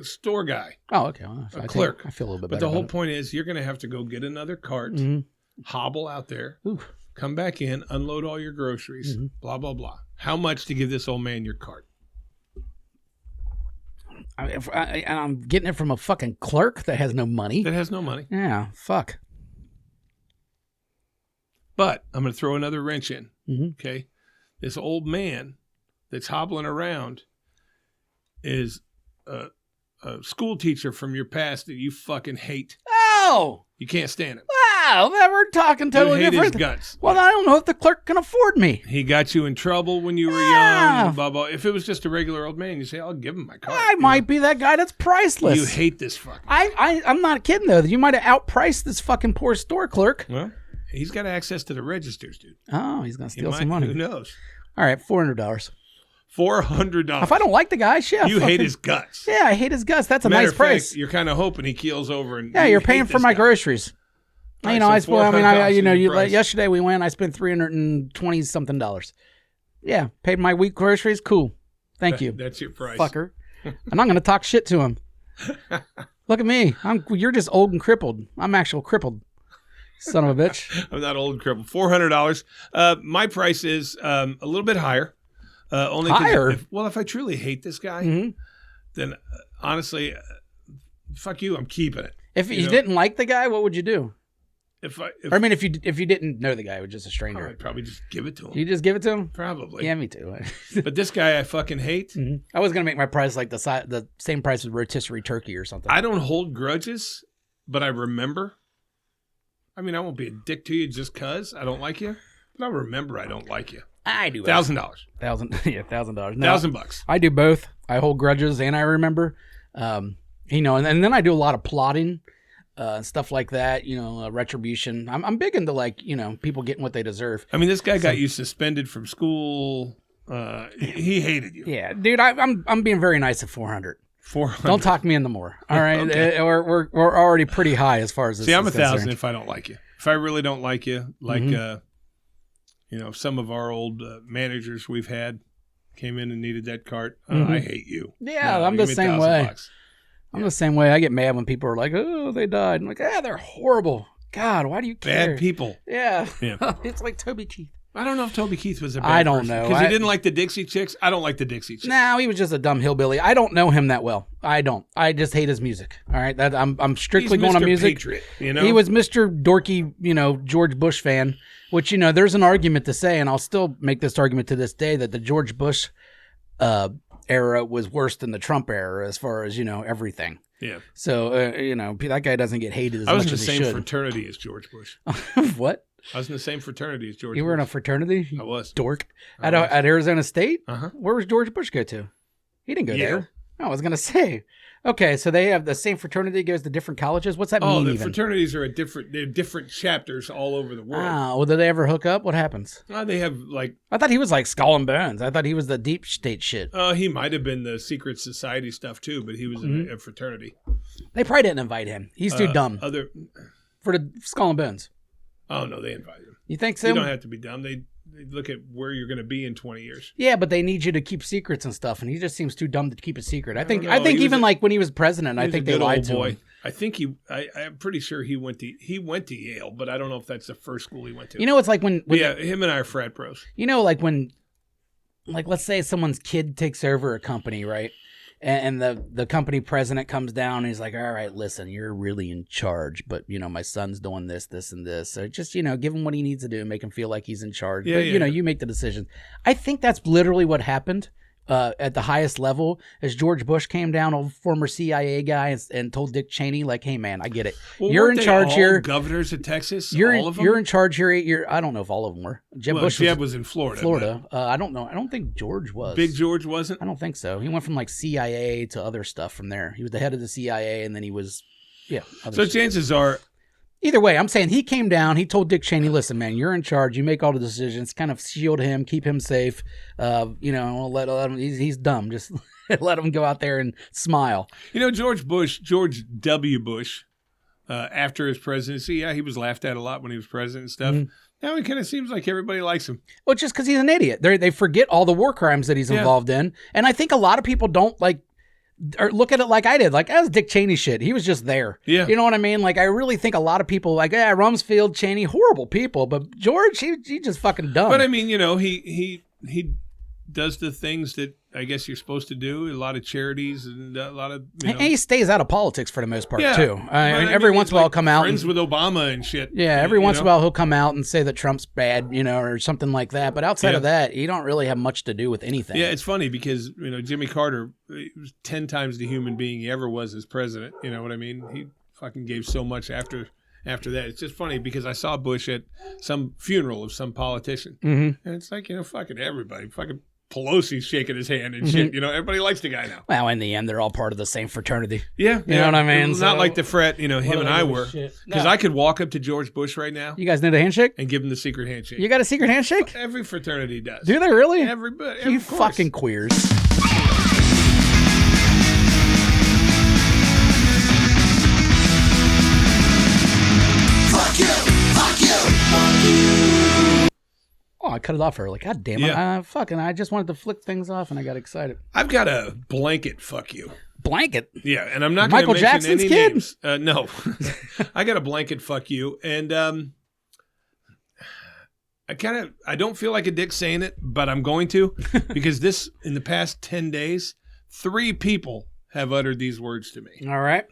store guy.
Oh, okay. Well,
A clerk.
I feel a little bit
But
better.
the whole
about
point is you're going to have to go get another cart,
it.
hobble out there,
Ooh.
come back in, unload all your groceries, blah, blah, blah. How much to give this old man your cart?
And I'm getting it from a fucking clerk that has no money.
That has no money.
Yeah, fuck.
But I'm going to throw another wrench in.
Mm-hmm.
Okay. This old man that's hobbling around is a school teacher from your past that you fucking hate.
Oh!
You can't stand him.
Wow, we're talking totally
you hate
different.
his guts.
Well, I don't know if the clerk can afford me.
He got you in trouble when you were young. Blah, blah. If it was just a regular old man, you say, I'll give him my card.
I might be that guy that's priceless.
You hate this fucker.
I'm not kidding, though. You might have outpriced this fucking poor store clerk.
Well, he's got access to the registers, dude.
Oh, he's going to steal some money.
Who knows?
All right, $400.
$400.
If I don't like the guy, shit.
You hate his guts.
Yeah, I hate his guts. That's a
Matter
nice
of
price.
fact, you're kind of hoping he keels over and
yeah, you're paying for my groceries.
Right,
you know,
so
yesterday we went. I spent $320 something. Yeah, paid my week groceries. Cool. Thank you.
That's your price,
fucker. And I'm going to talk shit to him. Look at me. You're just old and crippled. I'm actual crippled. Son of a bitch.
I'm not old and crippled. $400. My price is a little bit higher. Only
higher?
If I truly hate this guy, then honestly, fuck you. I'm keeping it.
If you didn't like the guy, what would you do?
If
you didn't know the guy, it was just a stranger.
I'd probably just give it to him.
You just give it to him?
Probably.
Yeah, me too.
But this guy I fucking hate.
I was gonna make my price like the same price as rotisserie turkey or something.
I don't hold grudges, but I remember. I mean, I won't be a dick to you just cause I don't like you, but I remember I don't like you.
I do.
$1,000.
$1,000.
$1,000.
I do both. I hold grudges and I remember. And then I do a lot of plotting. Stuff like that, retribution. I'm big into people getting what they deserve.
I mean, this guy got you suspended from school. He hated you.
Yeah, dude. I'm being very nice at 400.
400.
Don't talk me into more. All right,
Okay.
We're already pretty high as far as this.
See, I'm
is
1,000
concerned.
if I don't like you. If I really don't like you, some of our old managers we've had came in and needed that cart. I hate you.
Yeah,
No,
I'm the
give me
same way.
$1,000.
I'm the same way. I get mad when people are like, "Oh, they died." I'm like, they're horrible. God, why do you care?
Bad people.
Yeah.
Yeah.
It's like Toby Keith.
I don't know if Toby Keith was a bad
I don't know.
Because he didn't like the Dixie Chicks. I don't like the Dixie Chicks.
No, he was just a dumb hillbilly. I don't know him that well. I don't. I just hate his music. All right, I'm strictly
He's
going
Mr.
on music.
Patriot,
He was Mr. Dorky, George Bush fan. Which there's an argument to say, and I'll still make this argument to this day that the George Bush era was worse than the Trump era as far as everything.
Yeah.
So that guy doesn't get hated as
I was
much
in
as
the
he
same
should.
fraternity as George Bush.
What?
I was in the same fraternity as George
You
Bush.
were in a fraternity?
I was.
Dork.
I was.
At Arizona State?
Uh-huh.
Where was George Bush go to? He didn't go
Yale.
there. I was going to say. Okay, so they have the same fraternity goes to different colleges? What's that mean
the
even?
fraternities are they're different chapters all over the world.
Well, did they ever hook up? What happens?
They have
I thought he was like Skull and Bones. I thought he was the deep state shit.
he might have been the secret society stuff too, but he was in a fraternity.
They probably didn't invite him. He's too dumb for the Skull and Bones.
Oh no, they invited him.
You think so?
You don't have to be dumb. They look at where you're going to be in 20 years.
Yeah, but they need you to keep secrets and stuff, and he just seems too dumb to keep a secret. I think
don't know.
even like when he was president, I think they lied to him.
I think I'm pretty sure he went to Yale, but I don't know if that's the first school he went to.
It's like when
him and I are frat bros.
Like let's say someone's kid takes over a company, right? And the company president comes down and he's like, all right, listen, you're really in charge, but my son's doing this, and this. So just, give him what he needs to do and make him feel like he's in charge.
Yeah,
but you make the decision. I think that's literally what happened at the highest level as George Bush came down, a former CIA guy, and told Dick Cheney, like, hey man, I get it.
Well,
you're in charge
all
here.
Governors of Texas,
You're
all of them?
You're in charge here. I don't know if all of them were. Jeb Bush
was in Florida.
I don't know. I don't think George was.
Big George wasn't?
I don't think so. He went from like CIA to other stuff from there. He was the head of the CIA, and then he was,
So chances are,
either way, I'm saying he came down. He told Dick Cheney, "Listen, man, you're in charge. You make all the decisions. Kind of shield him, keep him safe. Let him. He's dumb. Just let him go out there and smile."
George W. Bush, after his presidency, he was laughed at a lot when he was president and stuff. Now he kind of seems like everybody likes him.
Well, just because he's an idiot. They forget all the war crimes that he's involved in, and I think a lot of people don't or look at it like I did. Like, that was Dick Cheney shit. He was just there.
Yeah.
You know what I mean? Like, I really think a lot of people Rumsfeld, Cheney, horrible people, but George, he just fucking dumb.
But I mean, he does the things that I guess you're supposed to do. A lot of charities and a lot of.
And he stays out of politics for the most part too. I mean,
I
every
mean,
once in a while, he'll come out.
Friends with Obama and shit.
Yeah, every once in a while he'll come out and say that Trump's bad, or something like that. But outside of that, you don't really have much to do with anything.
Yeah, it's funny because Jimmy Carter was 10 times the human being he ever was as president. You know what I mean? He fucking gave so much after that. It's just funny because I saw Bush at some funeral of some politician, and it's like fucking everybody, fucking Pelosi's shaking his hand and shit. Everybody likes the guy now.
Well, in the end, they're all part of the same fraternity.
Yeah,
you know what I mean.
It's not like the frat, him and I were. Because I could walk up to George Bush right now.
You guys need a handshake?
And give him the secret handshake.
You got a secret handshake?
Every fraternity does.
Do they really?
Everybody.
You fucking queers.
Fuck you, fuck you, fuck you.
Oh, I cut it off early. God damn it.
Yeah.
I just wanted to flick things off and I got excited.
I've got a blanket fuck you.
Blanket?
Yeah, and I'm not going to
Michael
mention
Jackson's
any
kid?
names. No. I got a blanket fuck you. And I don't feel like a dick saying it, but I'm going to. Because in the past 10 days, 3 people have uttered these words to me.
All right.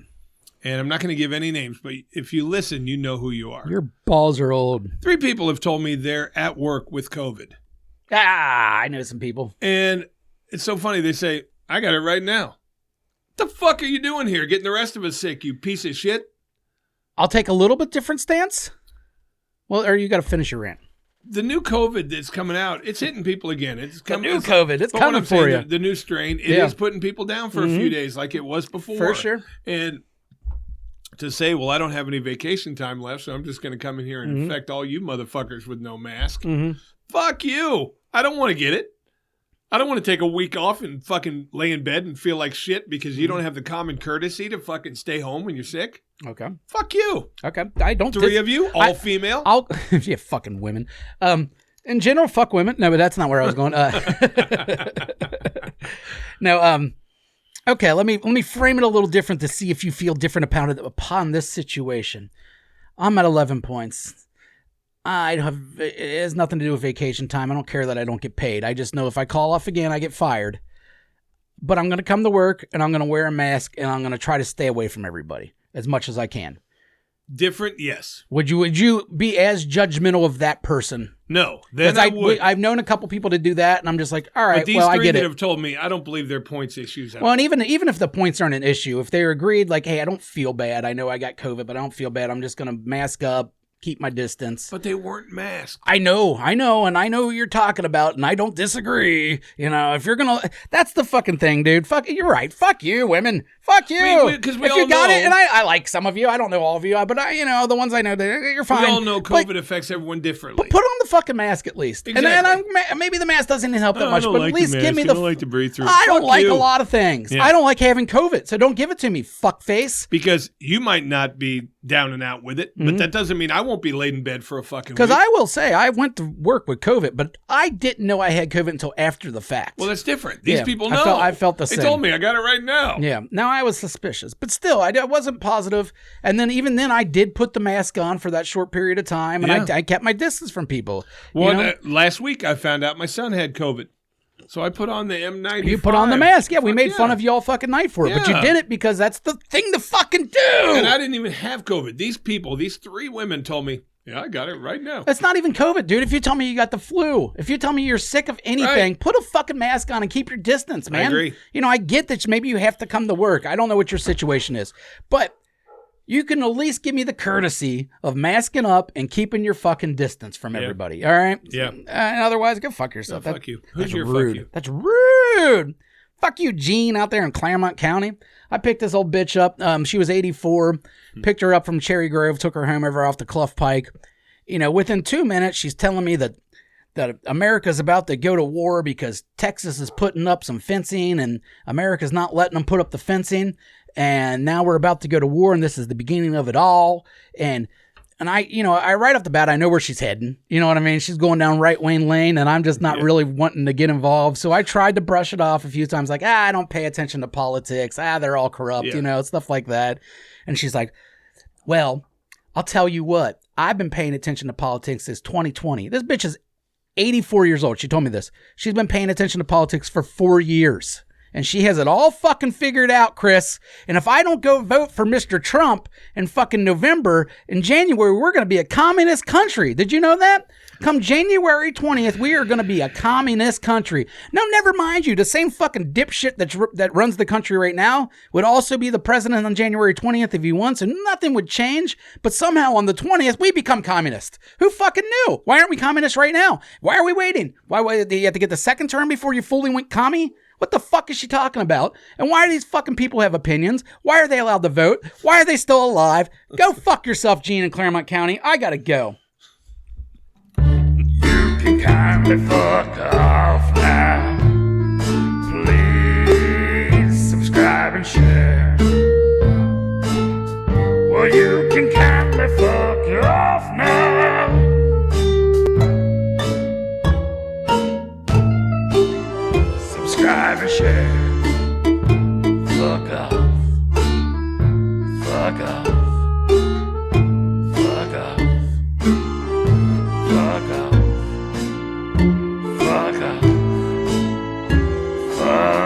And I'm not going to give any names, but if you listen, you know who you are.
Your balls are old.
3 people have told me they're at work with COVID.
I know some people.
And it's so funny. They say, I got it right now. What the fuck are you doing here? Getting the rest of us sick, you piece of shit?
I'll take a little bit different stance. Well, or you got to finish your rant.
The new COVID that's coming out, it's hitting people again. It's coming.
COVID, it's coming for you.
The new strain, it is putting people down for a few days like it was before.
For sure.
And to say, well, I don't have any vacation time left, so I'm just going to come in here and infect all you motherfuckers with no mask. Fuck you. I don't want to get it. I don't want to take a week off and fucking lay in bed and feel like shit because you don't have the common courtesy to fucking stay home when you're sick.
Okay.
Fuck you.
Okay. I don't.
3 of you, all female.
Yeah, fucking women. In general, fuck women. No, but that's not where I was going. No. Okay. Let me frame it a little different to see if you feel different upon this situation. I'm at 11 points. It has nothing to do with vacation time. I don't care that I don't get paid. I just know if I call off again, I get fired. But I'm going to come to work and I'm going to wear a mask and I'm going to try to stay away from everybody as much as I can.
Different, yes.
Would you be as judgmental of that person?
No. Then I would.
I've known a couple people to do that, and I'm just like, all right,
but these
well, I
three
get
that
it.
have told me, I don't believe their points issues.
Well, and even if the points aren't an issue, if they agreed, like, hey, I don't feel bad. I know I got COVID, but I don't feel bad. I'm just going to mask up, keep my distance.
But they weren't masked.
I know, and I know who you're talking about, and I don't disagree. If you're gonna, that's the fucking thing, dude. Fuck, you're right. Fuck you, women. Fuck you.
Because we
if
all
you got
know,
it, and I like some of you. I don't know all of you, but the ones I know, you're fine.
We all know COVID affects everyone differently.
But put on the fucking mask at least.
Exactly.
And maybe the mask doesn't help that much,
I don't
but
like
at least
the
give me
mask.
the.
I don't like to breathe through.
I don't
Fuck
like
you.
a lot of things.
Yeah.
I don't like having COVID, so don't give it to me, fuckface.
Because you might not be down and out with it, but that doesn't mean I won't be laid in bed for a fucking week.
Because I will say, I went to work with COVID, but I didn't know I had COVID until after the fact.
Well, that's different. These people know.
I felt the same.
They told me I got it right now.
Yeah. Now I was suspicious, but still, I wasn't positive. And then even then, I did put the mask on for that short period of time, and I kept my distance from people.
Well, last week I found out my son had COVID. So I put on the M95.
You put on the mask. Yeah, we made fun of you all fucking night for it. But you
Yeah.
did it because that's the thing to fucking do.
And I didn't even have COVID. These people, these 3 women told me, yeah, I got it right now.
It's not even COVID, dude. If you tell me you got the flu, if you tell me you're sick of anything, put a fucking mask on and keep your distance, man.
I agree.
I get that maybe you have to come to work. I don't know what your situation is. But you can at least give me the courtesy of masking up and keeping your fucking distance from everybody. All right?
Yeah.
And otherwise, go fuck yourself.
Fuck you. Who's
That's
your
rude.
fuck you?
That's rude. Fuck you, Jean, out there in Clermont County. I picked this old bitch up. She was 84. Picked her up from Cherry Grove. Took her home over off the Clough Pike. Within 2 minutes, she's telling me that America's about to go to war because Texas is putting up some fencing and America's not letting them put up the fencing. And now we're about to go to war, and this is the beginning of it all. And I right off the bat, I know where she's heading. You know what I mean? She's going down right-wing lane, and I'm just not really wanting to get involved. So I tried to brush it off a few times, like, I don't pay attention to politics. They're all corrupt, stuff like that. And she's like, well, I'll tell you what. I've been paying attention to politics since 2020. This bitch is 84 years old. She told me this. She's been paying attention to politics for 4 years. And she has it all fucking figured out, Chris. And if I don't go vote for Mr. Trump in fucking November, in January, we're going to be a communist country. Did you know that? Come January 20th, we are going to be a communist country. No, never mind you. The same fucking dipshit that runs the country right now would also be the president on January 20th if he wants, and nothing would change. But somehow on the 20th, we become communist. Who fucking knew? Why aren't we communists right now? Why are we waiting? Why do you have to get the second term before you fully went commie? What the fuck is she talking about? And why do these fucking people have opinions? Why are they allowed to vote? Why are they still alive? Go fuck yourself, Gene, in Clermont County. I gotta go.
You can kindly fuck off now. Please subscribe and share. Well, you can kindly fuck off now. Subscribe and share. Fuck off. Fuck off. Fuck off. Fuck off. Fuck off. Fuck